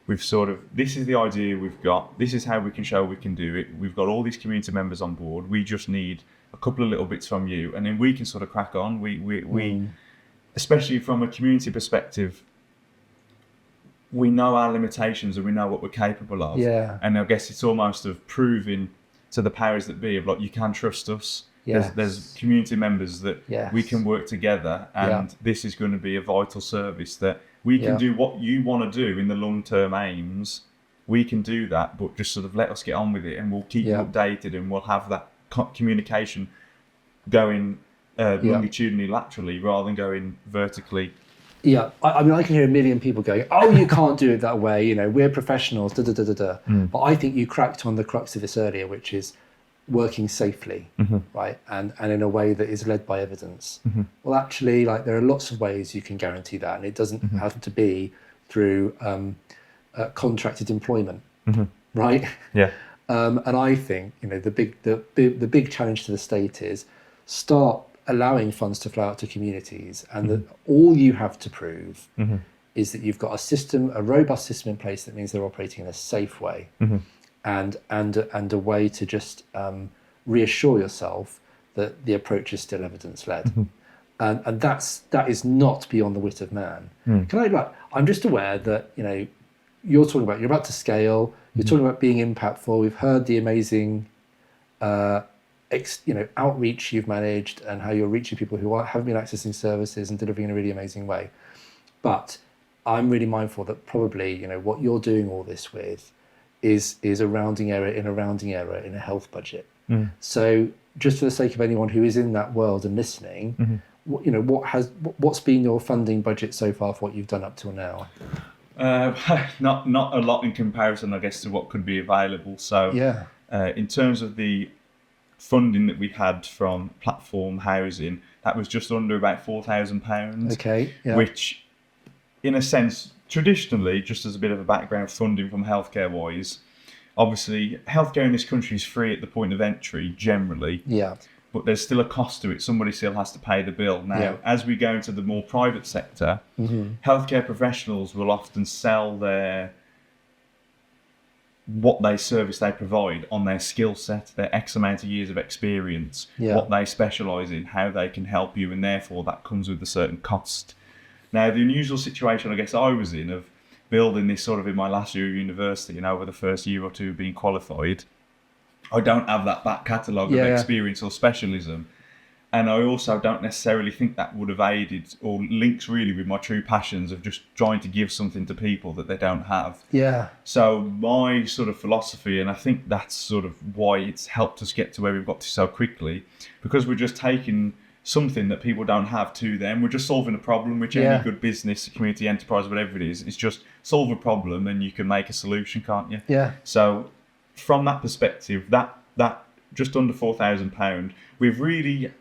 we've sort of, this is the idea we've got, this is how we can show we can do it, we've got all these community members on board, we just need a couple of little bits from you, and then we can sort of crack on. We especially from a community perspective, we know our limitations and we know what we're capable of, and I guess it's almost of proving to the powers that be of, like, you can trust us. There's community members that we can work together, and this is going to be a vital service that we can do what you want to do in the long-term aims. We can do that, but just sort of let us get on with it, and we'll keep you updated, and we'll have that communication going longitudinally, laterally, rather than going vertically. Yeah, I mean, I can hear a million people going, "Oh, you can't do it that way. You know, we're professionals." But I think you cracked on the crux of this earlier, which is working safely, right, and in a way that is led by evidence. Well, actually, like, there are lots of ways you can guarantee that, and it doesn't have to be through contracted employment, right? And I think, you know, the big challenge to the state is start allowing funds to flow out to communities, and that all you have to prove is that you've got a system, a robust system in place that means they're operating in a safe way, and a way to just reassure yourself that the approach is still evidence-led. And that is not beyond the wit of man. I'm just aware that, you know, you're about to scale, you're talking about being impactful. We've heard the amazing outreach you've managed, and how you're reaching people who haven't been accessing services and delivering in a really amazing way. But I'm really mindful that probably, you know, what you're doing all this with is a rounding error in a health budget. So just for the sake of anyone who is in that world and listening, what's been your funding budget so far for what you've done up till now? Not a lot in comparison, I guess, to what could be available. So in terms of the funding that we had from platform housing, that was just under about £4,000. Which, in a sense, traditionally, just as a bit of a background, funding from healthcare wise, obviously healthcare in this country is free at the point of entry generally, but there's still a cost to it. Somebody still has to pay the bill. Now, as we go into the more private sector, healthcare professionals will often sell what service they provide on their skill set, their X amount of years of experience, what they specialise in, how they can help you, and therefore that comes with a certain cost. Now, the unusual situation I guess I was in of building this sort of in my last year of university, and over the first year or two of being qualified, I don't have that back catalogue of experience or specialism. And I also don't necessarily think that would have aided or links really with my true passions of just trying to give something to people that they don't have. So my sort of philosophy, and I think that's sort of why it's helped us get to where we've got to so quickly, because we're just taking something that people don't have to them. We're just solving a problem, which any good business, community enterprise, whatever it is, it's just solve a problem and you can make a solution, can't you? So from that perspective, that just under £4,000, we've really,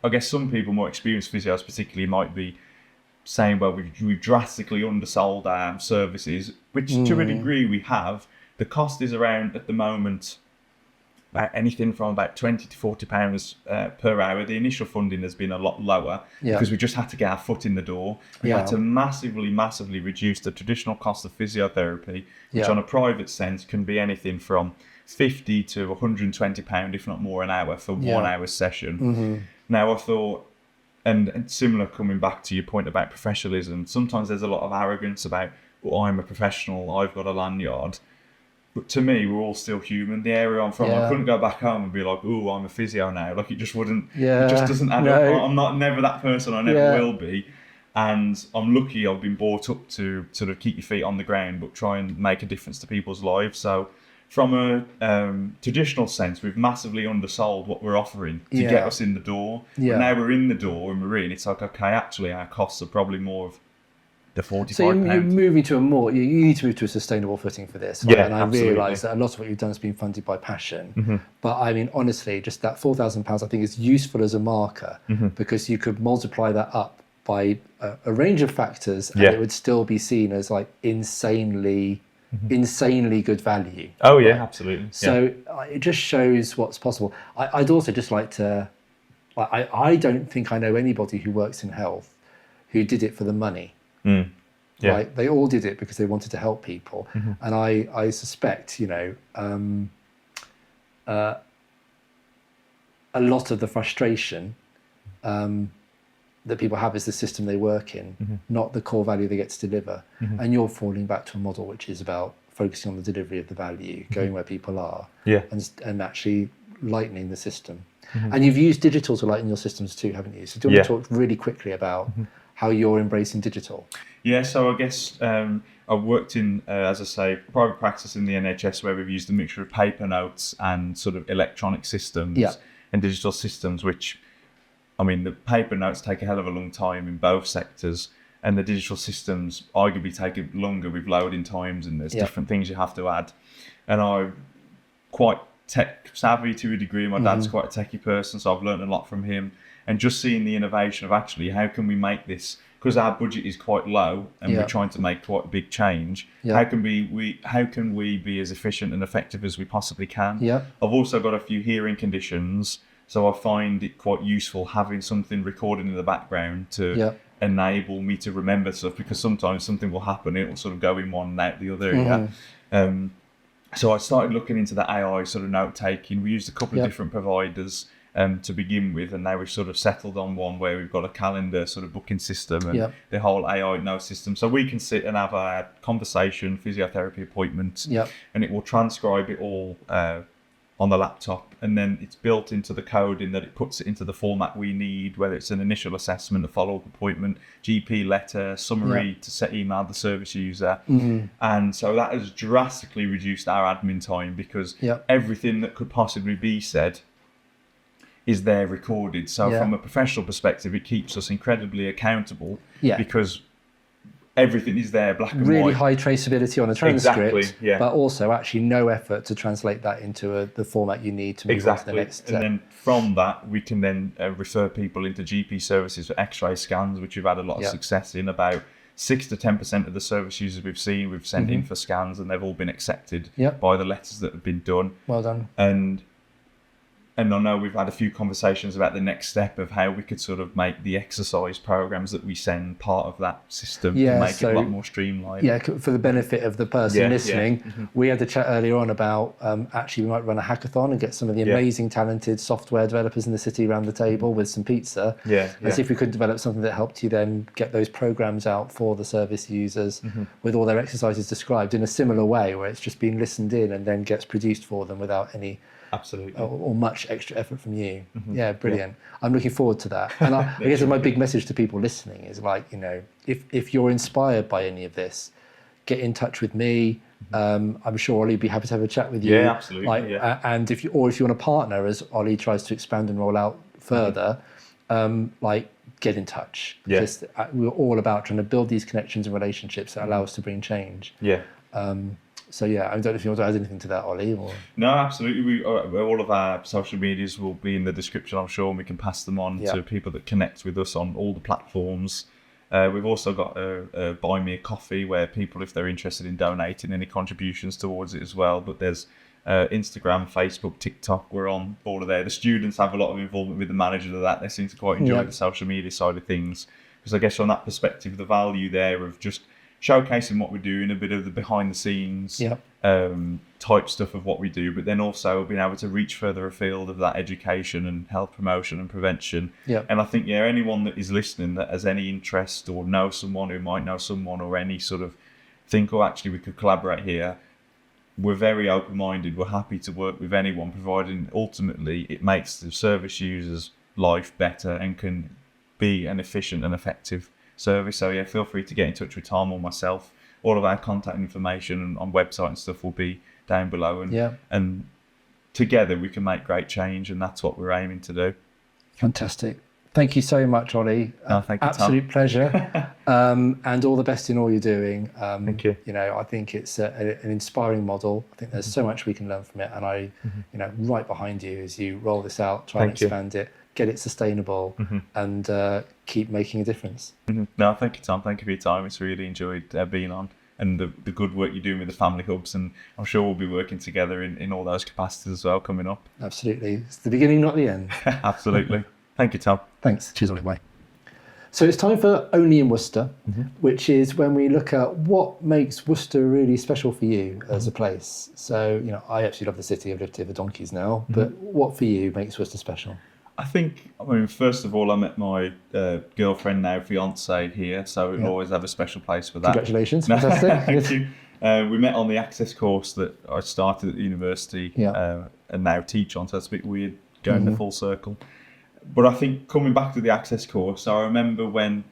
I guess some people more experienced physios particularly might be saying, well, we've drastically undersold our services, which to a degree we have. The cost is around, at the moment, about anything from about £20 to £40 per hour. The initial funding has been a lot lower because we just had to get our foot in the door. We had to massively reduce the traditional cost of physiotherapy, which on a private sense can be anything from £50 to £120, if not more, an hour for 1 hour session. Now, I thought, and similar, coming back to your point about professionalism, sometimes there's a lot of arrogance about, well, I'm a professional, I've got a lanyard. But to me, we're all still human. The area I'm from, I couldn't go back home and be like, "Oh, I'm a physio now." Like, it just wouldn't. It just doesn't add up. I'm not never that person. I never will be. And I'm lucky I've been brought up to sort of keep your feet on the ground, but try and make a difference to people's lives. So, from a traditional sense, we've massively undersold what we're offering to get us in the door. But now we're in the door and we're in. It's like, okay, actually, our costs are probably more of the £45. So you're moving to a more, you need to move to a sustainable footing for this. Right? And I realise that a lot of what you've done has been funded by passion. But I mean, honestly, just that £4,000 I think is useful as a marker because you could multiply that up by a range of factors and it would still be seen as like insanely good value. Oh yeah, right? Absolutely. So it just shows what's possible. I'd also just like to, I don't think I know anybody who works in health who did it for the money. Right? They all did it because they wanted to help people. And I suspect, you know, a lot of the frustration that people have is the system they work in, not the core value they get to deliver. And you're falling back to a model which is about focusing on the delivery of the value, going where people are, and actually lightening the system. And you've used digital to lighten your systems too, haven't you? So do you want to talk really quickly about how you're embracing digital? Yeah, so I guess I've worked in, as I say, private practice in the NHS where we've used a mixture of paper notes and sort of electronic systems and digital systems, which, I mean, the paper notes take a hell of a long time in both sectors, and the digital systems arguably take longer with loading times, and there's different things you have to add. And I'm quite tech savvy to a degree. My dad's quite a techie person, so I've learned a lot from him. And just seeing the innovation of actually how can we make this, because our budget is quite low and we're trying to make quite a big change. How can we be as efficient and effective as we possibly can? I've also got a few hearing conditions, so I find it quite useful having something recorded in the background to enable me to remember stuff, because sometimes something will happen, it will sort of go in one and out the other. So I started looking into the AI sort of note taking. We used a couple of different providers to begin with, and now we've sort of settled on one where we've got a calendar sort of booking system and the whole AI note system, so we can sit and have a conversation, physiotherapy appointment, and it will transcribe it all on the laptop, and then it's built into the code in that it puts it into the format we need, whether it's an initial assessment, a follow-up appointment, GP letter, summary to set email the service user. And so that has drastically reduced our admin time, because everything that could possibly be said is there recorded. So from a professional perspective, it keeps us incredibly accountable because everything is there, black and white. Really high traceability on a transcript, but also actually no effort to translate that into the format you need to move on to the next step. And then from that, we can then refer people into GP services for X-ray scans, which we've had a lot of success in. About 6 to 10% of the service users we've sent in for scans, and they've all been accepted by the letters that have been done. Well done. And I know we've had a few conversations about the next step of how we could sort of make the exercise programs that we send part of that system to make it a lot more streamlined. Yeah, for the benefit of the person listening, we had a chat earlier on about actually we might run a hackathon and get some of the amazing, talented software developers in the city around the table with some pizza. And see if we could develop something that helped you then get those programs out for the service users with all their exercises described in a similar way, where it's just being listened in and then gets produced for them without any or much extra effort from you. Yeah, brilliant. I'm looking forward to that. And I guess my big message to people listening is, like, you know, if you're inspired by any of this, get in touch with me. I'm sure Ollie'd be happy to have a chat with you. Yeah, absolutely. And if you want to partner as Ollie tries to expand and roll out further, get in touch. We're all about trying to build these connections and relationships that allow us to bring change. So I don't know if you want to add anything to that, Ollie. Or... No, absolutely. All of our social medias will be in the description, I'm sure, and we can pass them on to people that connect with us on all the platforms. We've also got a Buy Me a Coffee, where people, if they're interested in donating any contributions towards it as well. But there's Instagram, Facebook, TikTok. We're on all of there. The students have a lot of involvement with the manager of that. They seem to quite enjoy the social media side of things, because I guess from that perspective, the value there of just showcasing what we're doing, a bit of the behind the scenes type stuff of what we do, but then also being able to reach further afield of that education and health promotion and prevention. And I think, anyone that is listening that has any interest or knows someone who might know someone, or any sort of think, actually we could collaborate here, we're very open-minded. We're happy to work with anyone, providing ultimately it makes the service user's life better and can be an efficient and effective service. So yeah, feel free to get in touch with Tom or myself. All of our contact information on website and stuff will be down below, and together we can make great change, and that's what we're aiming to do. Fantastic. Thank you so much, Ollie. No, thank you, absolute Tom. Pleasure. And all the best in all you're doing. Thank you. You know, I think it's an inspiring model. I think there's so much we can learn from it, and you know, right behind you as you roll this out, try and expand it, get it sustainable, and keep making a difference. No, thank you, Tom. Thank you for your time. It's really enjoyed being on, and the good work you're doing with the family hubs, and I'm sure we'll be working together in all those capacities as well coming up. Absolutely. It's the beginning, not the end. Absolutely. Thank you, Tom. Thanks. Cheers, Ollie. Bye. So it's time for Only in Worcester, which is when we look at what makes Worcester really special for you as a place. So, you know, I actually love the city. I've lived here for donkeys now. But what for you makes Worcester special? I mean, first of all, I met my girlfriend, now fiance, here, so we'll always have a special place for that. Congratulations. Fantastic. Thank you. We met on the Access course that I started at the university and now teach on, so it's a bit weird going the full circle. But I think coming back to the Access course, I remember when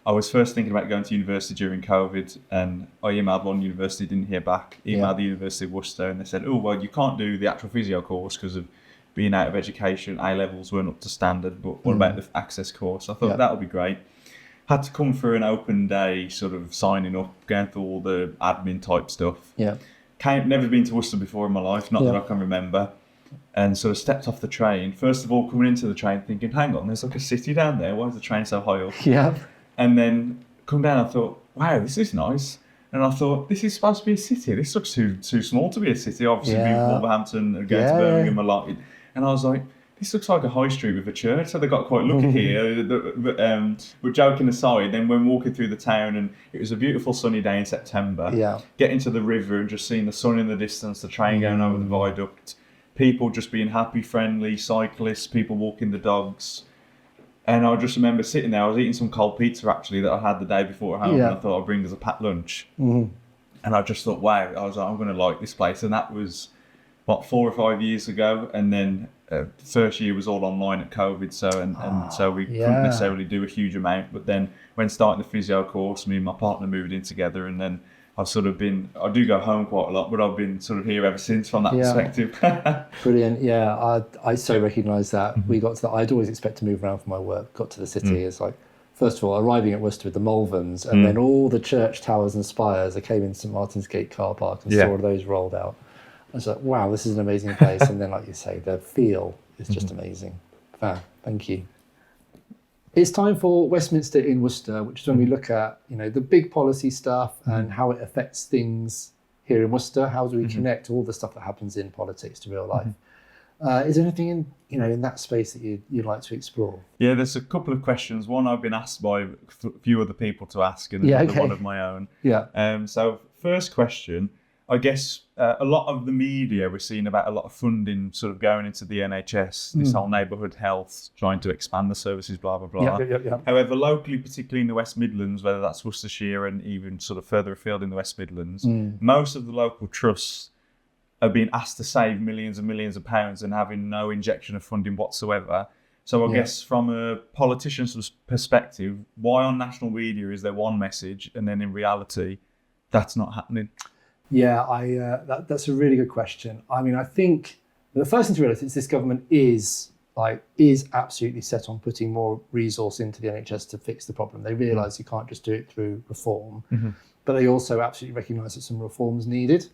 I was first thinking about going to university during COVID, and I emailed one university, didn't hear back, emailed the University of Worcester, and they said, oh, well, you can't do the actual physio course because of being out of education, A-levels weren't up to standard, but what about the Access course? I thought that would be great. Had to come through an open day, sort of signing up, going through all the admin type stuff. Never been to Worcester before in my life, not that I can remember. And sort of stepped off the train. First of all, coming into the train thinking, hang on, there's like a city down there. Why is the train so high up? And then come down, I thought, wow, this is nice. And I thought, this is supposed to be a city. This looks too small to be a city. Obviously, being Wolverhampton and going to Birmingham a lot. And I was like, this looks like a high street with a church. So they got quite lucky here. But joking aside, then when walking through the town, and it was a beautiful sunny day in September, getting to the river and just seeing the sun in the distance, the train going over the viaduct, people just being happy, friendly, cyclists, people walking the dogs. And I just remember sitting there, I was eating some cold pizza actually that I had the day before at home, and I thought I'd bring as a packed lunch. And I just thought, wow, I was like, I'm going to like this place. And that was, 4 or 5 years ago. And then the first year was all online at COVID, so we couldn't necessarily do a huge amount. But then when starting the physio course, me and my partner moved in together, and then I've sort of been, I do go home quite a lot, but I've been sort of here ever since from that perspective. Brilliant. Yeah, I so recognise that. We got to that. I'd always expect to move around for my work, got to the city. It's like, first of all, arriving at Worcester with the Malverns, and then all the church towers and spires. I came in St Martin's Gate car park and saw all of those rolled out. I was like, wow, this is an amazing place. And then, like you say, the feel is just amazing. Wow, thank you. It's time for Westminster in Worcester, which is when we look at, you know, the big policy stuff and how it affects things here in Worcester. How do we connect all the stuff that happens in politics to real life? Is there anything in that space that you'd like to explore? Yeah, there's a couple of questions. One I've been asked by a few other people to ask, and another one of my own. So first question. I guess a lot of the media, we're seeing about a lot of funding sort of going into the NHS, this whole neighbourhood health, trying to expand the services, blah, blah, blah. However, locally, particularly in the West Midlands, whether that's Worcestershire and even sort of further afield in the West Midlands, most of the local trusts are being asked to save millions and millions of pounds and having no injection of funding whatsoever. So I guess from a politician's perspective, why on national media is there one message and then in reality, that's not happening? Yeah, that's a really good question. I mean, I think the first thing to realise is this government is absolutely set on putting more resource into the NHS to fix the problem. They realise you can't just do it through reform, but they also absolutely recognise that some reforms needed.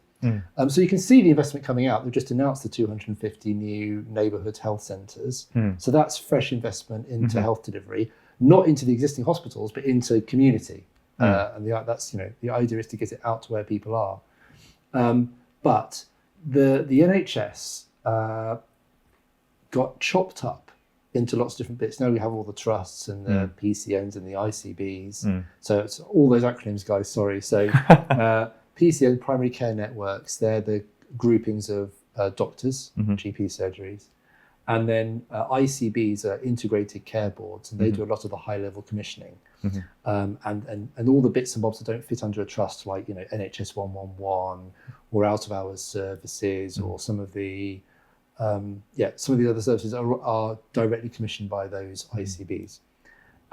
So you can see the investment coming out. They've just announced the 250 new neighbourhood health centres. So that's fresh investment into health delivery, not into the existing hospitals, but into community. And that's, you know, the idea is to get it out to where people are. But the NHS got chopped up into lots of different bits. Now we have all the trusts and the PCNs and the ICBs. So it's all those acronyms, guys, sorry. So PCN, primary care networks, they're the groupings of doctors, GP surgeries. And then ICBs are integrated care boards, and they do a lot of the high-level commissioning. And all the bits and bobs that don't fit under a trust, like, you know, NHS 111 or out of hours services, or some of the other services are directly commissioned by those ICBs.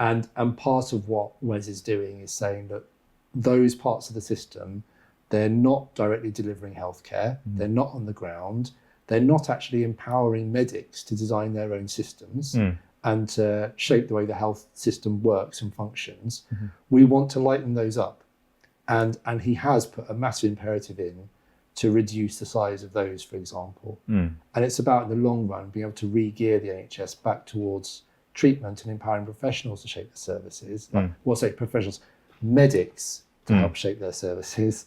And part of what Wes is doing is saying that those parts of the system, they're not directly delivering healthcare, they're not on the ground, they're not actually empowering medics to design their own systems and to shape the way the health system works and functions. We want to lighten those up. And he has put a massive imperative in to reduce the size of those, for example. And it's about, in the long run, being able to re-gear the NHS back towards treatment and empowering professionals to shape their services. Professionals, medics to help shape their services,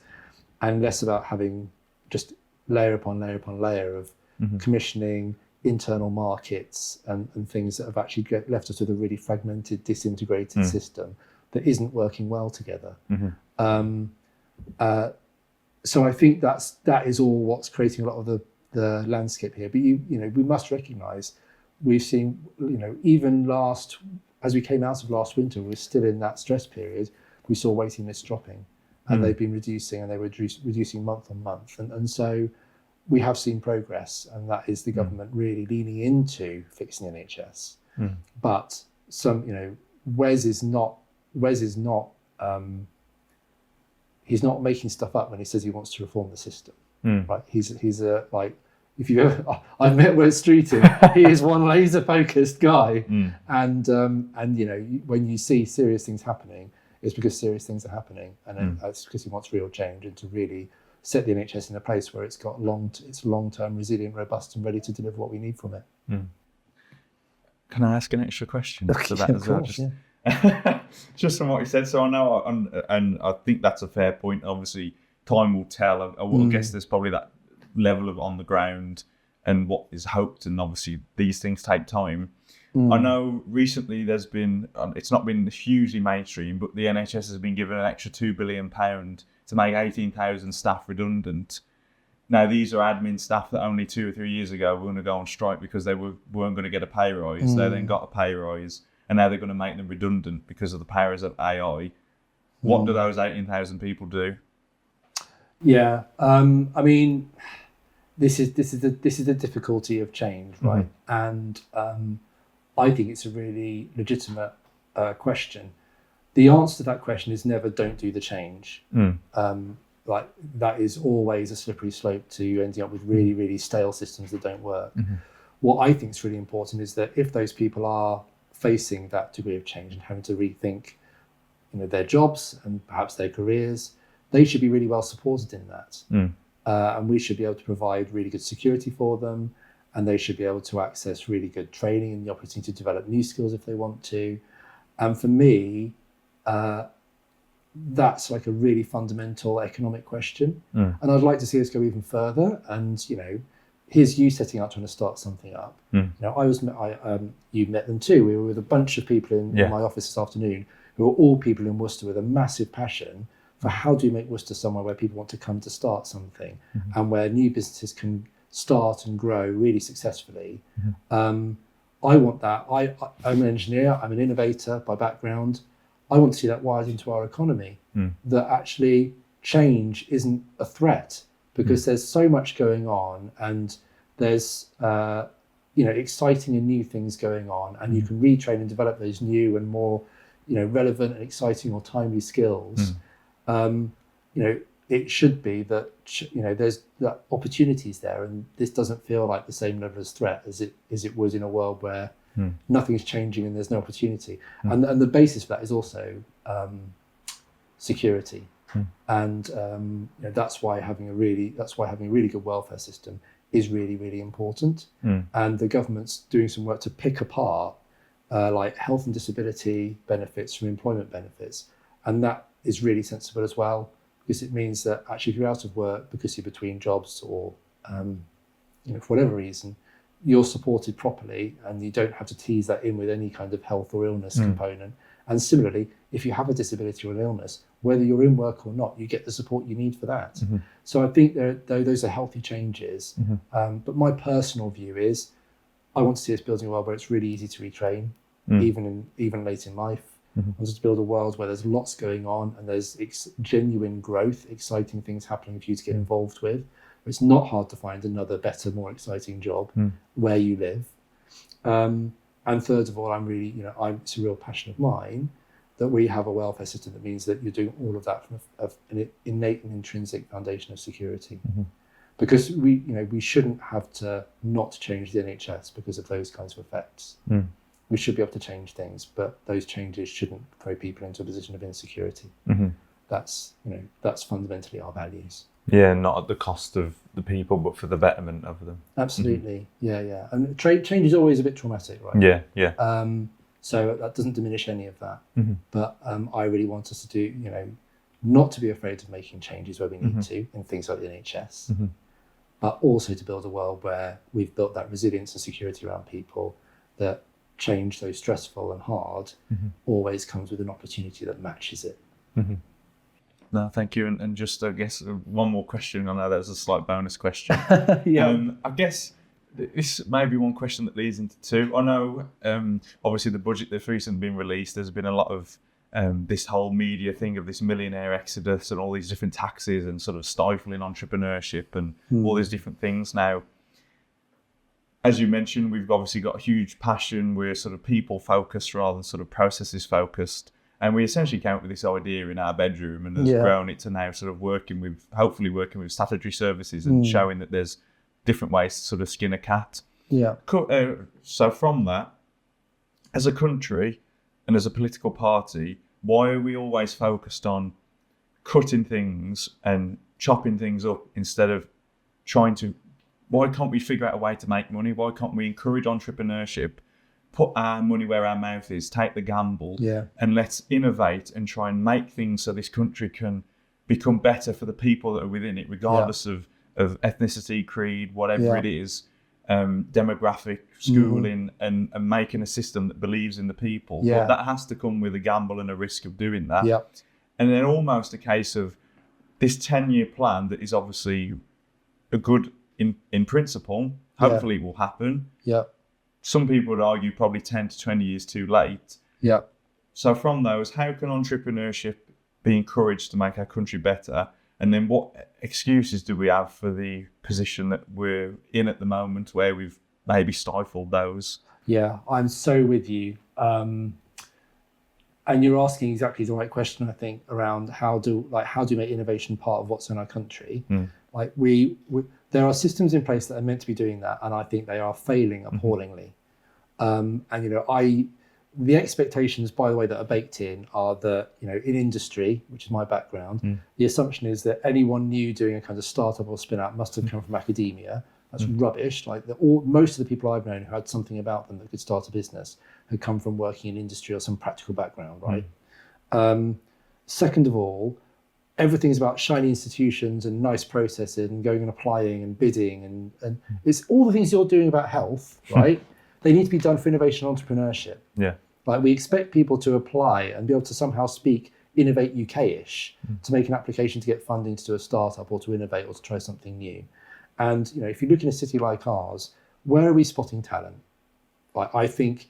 and less about having just layer upon layer upon layer of commissioning, internal markets and things that have actually left us with a really fragmented, disintegrated system that isn't working well together. So I think that is all what's creating a lot of the landscape here. But we must recognise, we've seen, even as we came out of last winter, we're still in that stress period. We saw waiting lists dropping, and they've been reducing, and they were reducing month on month. And so we have seen progress, and that is the government really leaning into fixing the NHS. But Wes is not he's not making stuff up when he says he wants to reform the system. Right? He's a, like, if you ever, I've met Wes Streeting, he is one laser focused guy. And when you see serious things happening, it's because serious things are happening, and it's because he wants real change and to really set the NHS in a place where it's long-term, resilient, robust, and ready to deliver what we need from it. Can I ask an extra question to that of as well? Course, Just from what you said. So I know, and I think that's a fair point. Obviously, time will tell. I guess there's probably that level of on the ground and what is hoped, and obviously these things take time. I know recently there's been, it's not been hugely mainstream, but the NHS has been given an extra £2 billion to make 18,000 staff redundant. Now, these are admin staff that only 2 or 3 years ago were going to go on strike because they weren't going to get a pay rise. They then got a pay rise, and now they're going to make them redundant because of the powers of AI. What do those 18,000 people do? Yeah, I mean, this is the difficulty of change, right? And I think it's a really legitimate question. The answer to that question is never don't do the change. Like, that is always a slippery slope to ending up with really, really stale systems that don't work. What I think is really important is that if those people are facing that degree of change and having to rethink, their jobs and perhaps their careers, they should be really well supported in that. And we should be able to provide really good security for them, and they should be able to access really good training and the opportunity to develop new skills if they want to. And for me, that's like a really fundamental economic question. And I'd like to see us go even further. And, here's you setting out trying to start something up. You met them too. We were with a bunch of people in my office this afternoon who are all people in Worcester with a massive passion for how do you make Worcester somewhere where people want to come to start something and where new businesses can start and grow really successfully. I want that. I'm an engineer, I'm an innovator by background. I want to see that wired into our economy, that actually change isn't a threat, because there's so much going on, and there's exciting and new things going on, and you can retrain and develop those new and more relevant and exciting or timely skills. It should be that there's that opportunities there, and this doesn't feel like the same level of threat as it was in a world where nothing is changing and there's no opportunity. And the basis for that is also security. And that's why having a really good welfare system is really, really important. And the government's doing some work to pick apart like health and disability benefits from employment benefits, and that is really sensible as well, because it means that actually if you're out of work because you're between jobs or for whatever reason, you're supported properly and you don't have to tease that in with any kind of health or illness component. And similarly, if you have a disability or an illness, whether you're in work or not, you get the support you need for that. So I think those are healthy changes. But my personal view is I want to see us building a world where it's really easy to retrain, even late in life. I want us to build a world where there's lots going on and there's genuine growth, exciting things happening for you to get involved with. It's not hard to find another better, more exciting job where you live. And third of all, it's a real passion of mine that we have a welfare system that means that you're doing all of that from an innate and intrinsic foundation of security. Because we shouldn't have to not change the NHS because of those kinds of effects. We should be able to change things, but those changes shouldn't throw people into a position of insecurity. That's fundamentally our values. Yeah, not at the cost of the people, but for the betterment of them. Absolutely, yeah. And change is always a bit traumatic, right? Yeah. So that doesn't diminish any of that. But I really want us to do, not to be afraid of making changes where we need to in things like the NHS, but also to build a world where we've built that resilience and security around people, that change, though stressful and hard, always comes with an opportunity that matches it. No, thank you. And just, I guess, one more question. I know that was a slight bonus question. I guess this may be one question that leads into two. I know, obviously, the budget that's recently been released, there's been a lot of this whole media thing of this millionaire exodus and all these different taxes and sort of stifling entrepreneurship and all these different things. Now, as you mentioned, we've obviously got a huge passion. We're sort of people focused rather than sort of processes focused. And we essentially came up with this idea in our bedroom and has grown it to now sort of hopefully working with statutory services and showing that there's different ways to sort of skin a cat. Yeah. So from that, as a country and as a political party, why are we always focused on cutting things and chopping things up instead of why can't we figure out a way to make money? Why can't we encourage entrepreneurship? Put our money where our mouth is, take the gamble, and let's innovate and try and make things so this country can become better for the people that are within it, regardless of ethnicity, creed, whatever it is, demographic, schooling, and making a system that believes in the people. But that has to come with a gamble and a risk of doing that. And then almost a case of this 10-year plan that is obviously a good in principle. Hopefully it will happen. Some people would argue probably 10 to 20 years too late. So from those, how can entrepreneurship be encouraged to make our country better? And then what excuses do we have for the position that we're in at the moment where we've maybe stifled those? Yeah, I'm so with you. And you're asking exactly the right question, I think, around how do we make innovation part of what's in our country? Like there are systems in place that are meant to be doing that, and I think they are failing appallingly. The expectations, by the way, that are baked in are that, in industry, which is my background, the assumption is that anyone new doing a kind of startup or spin out must have come from academia. That's rubbish. Like most of the people I've known who had something about them that could start a business had come from working in industry or some practical background, right? Second of all, everything's about shiny institutions and nice processes and going and applying and bidding and it's all the things you're doing about health, right? They need to be done for innovation and entrepreneurship. Like we expect people to apply and be able to somehow speak Innovate UK-ish to make an application to get funding to do a startup or to innovate or to try something new. And if you look in a city like ours, where are we spotting talent? Like I think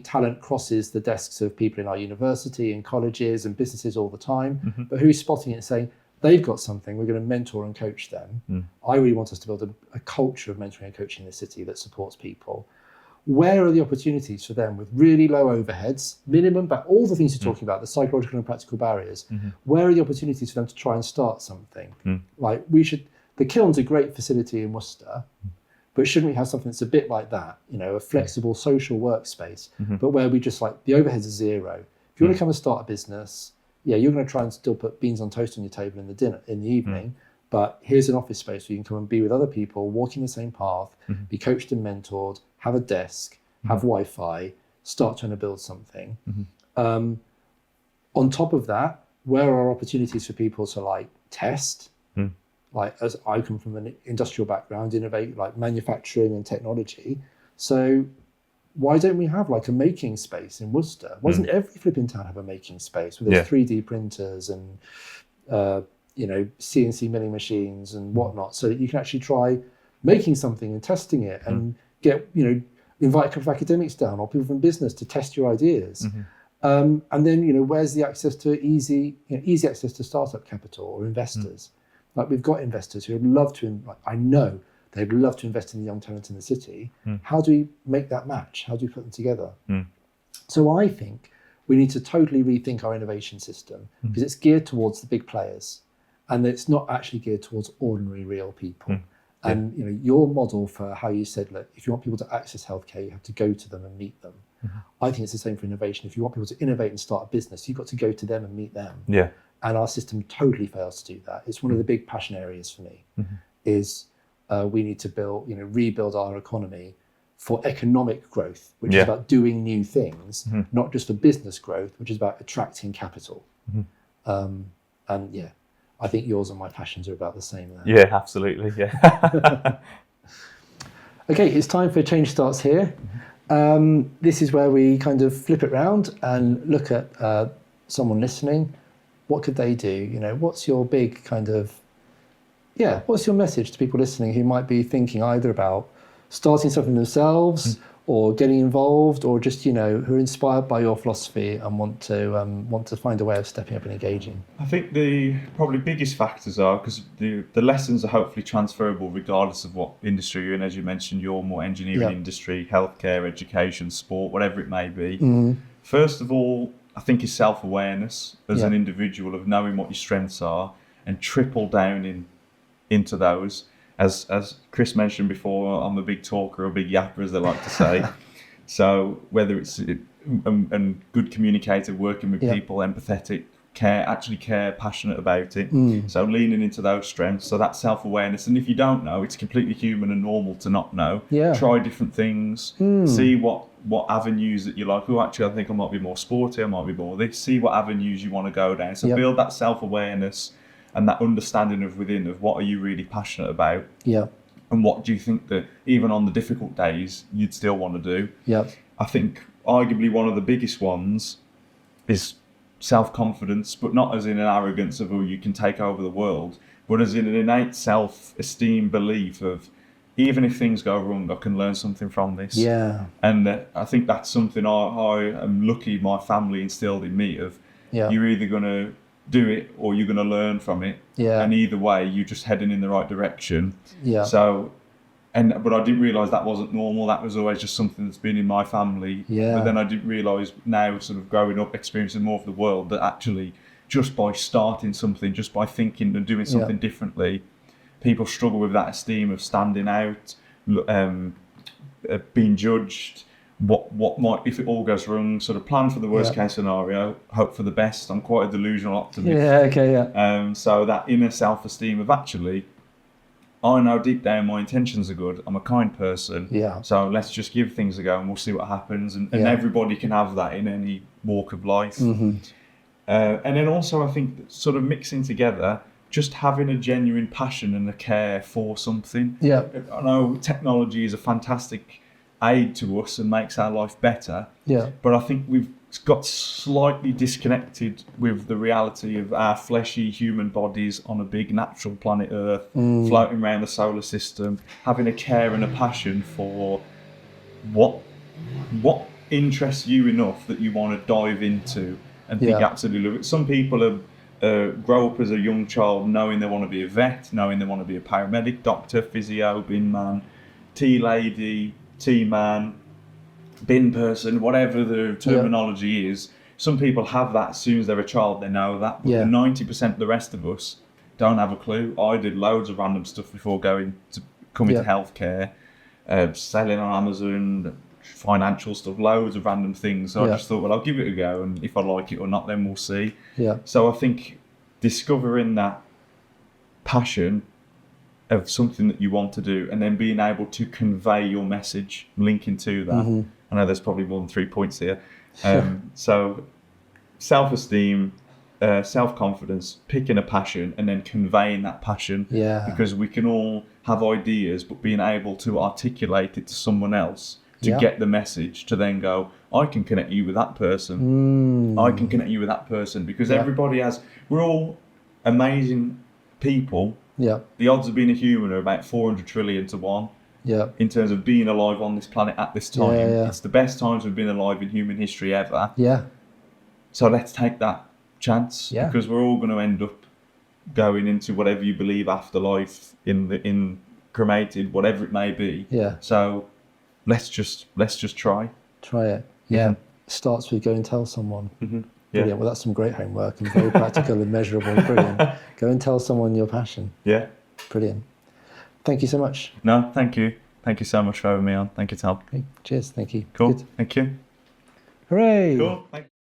talent crosses the desks of people in our university and colleges and businesses all the time, but who's spotting it and saying, they've got something, we're going to mentor and coach them. I really want us to build a culture of mentoring and coaching in the city that supports people. Where are the opportunities for them with really low overheads, minimum, but all the things you're talking about, the psychological and practical barriers, where are the opportunities for them to try and start something? Like the Kiln's a great facility in Worcester, but shouldn't we have something that's a bit like that, a flexible social workspace, but where we just the overheads are zero. If you want to come and start a business, you're going to try and still put beans on toast on your table in the evening, but here's an office space where you can come and be with other people, walking the same path, be coached and mentored, have a desk, have Wi-Fi, start trying to build something. On top of that, where are opportunities for people to test? As I come from an industrial background, innovate manufacturing and technology. So why don't we have a making space in Worcester? Why doesn't every flipping town have a making space where there's 3D printers and CNC milling machines and whatnot, so that you can actually try making something and testing it and get invite a couple of academics down or people from business to test your ideas. And then, where's the access to easy access to startup capital or investors? Like we've got investors who would love to, I know they'd love to invest in the young talent in the city. How do we make that match? How do we put them together? So I think we need to totally rethink our innovation system because it's geared towards the big players and it's not actually geared towards ordinary real people. And your model for how you said, look, if you want people to access healthcare, you have to go to them and meet them. I think it's the same for innovation. If you want people to innovate and start a business, you've got to go to them and meet them. And our system totally fails to do that. It's one of the big passion areas for me. Is we need to rebuild our economy for economic growth, which is about doing new things, not just for business growth, which is about attracting capital. And I think yours and my passions are about the same there. Yeah, absolutely. Yeah. Okay, it's time for Change Starts Here. This is where we kind of flip it round and look at someone listening. What could they do? What's your big kind of, what's your message to people listening who might be thinking either about starting something themselves or getting involved or just, who are inspired by your philosophy and want to find a way of stepping up and engaging? I think the probably biggest factors are because the lessons are hopefully transferable regardless of what industry you're in. As you mentioned, you're more engineering industry, healthcare, education, sport, whatever it may be. First of all, I think is self-awareness as an individual of knowing what your strengths are and triple down into those. As Chris mentioned before, I'm a big talker, a big yapper, as they like to say. So whether it's and good communicator, working with people, empathetic, care, passionate about it. So leaning into those strengths. So that's self-awareness. And if you don't know, it's completely human and normal to not know. Try different things. See what avenues that you like. Oh, actually, I think I might be more sporty. I might be more this. See what avenues you want to go down. So build that self-awareness and that understanding of what are you really passionate about. And what do you think that even on the difficult days you'd still want to do. I think arguably one of the biggest ones is self-confidence, but not as in an arrogance of, you can take over the world, but as in an innate self-esteem belief of, even if things go wrong, I can learn something from this. And I think that's something I am lucky my family instilled in me of, you're either going to do it or you're going to learn from it. And either way, you're just heading in the right direction. So, but I didn't realise that wasn't normal. That was always just something that's been in my family. But then I didn't realise now, sort of growing up, experiencing more of the world, that actually just by starting something, just by thinking and doing something differently, people struggle with that esteem of standing out, being judged. What might, if it all goes wrong, sort of plan for the worst case scenario, hope for the best. I'm quite a delusional optimist. So that inner self-esteem of actually, I know deep down my intentions are good. I'm a kind person. So let's just give things a go and we'll see what happens. And everybody can have that in any walk of life. And then also I think sort of mixing together, just having a genuine passion and a care for something. I know technology is a fantastic aid to us and makes our life better. But I think we've got slightly disconnected with the reality of our fleshy human bodies on a big natural planet Earth, floating around the solar system, having a care and a passion for what interests you enough that you want to dive into and think absolutely love it. Some people grow up as a young child knowing they want to be a vet, knowing they want to be a paramedic, doctor, physio, bin man, tea lady, tea man, bin person, whatever the terminology is. Some people have that as soon as they're a child, they know that. But 90% of the rest of us don't have a clue. I did loads of random stuff before coming to healthcare, selling on Amazon, financial stuff, loads of random things. So I just thought, well, I'll give it a go, and if I like it or not, then we'll see. So I think discovering that passion of something that you want to do and then being able to convey your message, linking to that. I know there's probably more than 3 points here. So self-esteem, self-confidence, picking a passion and then conveying that passion. Because we can all have ideas, but being able to articulate it to someone else to get the message, to then go, I can connect you with that person. I can connect you with that person. Because everybody we're all amazing people. The odds of being a human are about 400 trillion to 1. In terms of being alive on this planet at this time. It's the best times we've been alive in human history ever. So let's take that chance, because we're all going to end up going into whatever you believe afterlife, in cremated, whatever it may be. Yeah. So let's just try. Try it. Yeah. Starts with go and tell someone. Yeah. Brilliant. Well, that's some great homework and very practical and measurable. Brilliant. Go and tell someone your passion. Yeah. Brilliant. Thank you so much. No, thank you. Thank you so much for having me on. Thank you, Tom. Okay. Cheers. Thank you. Cool. Good. Thank you. Hooray. Cool. Thank you.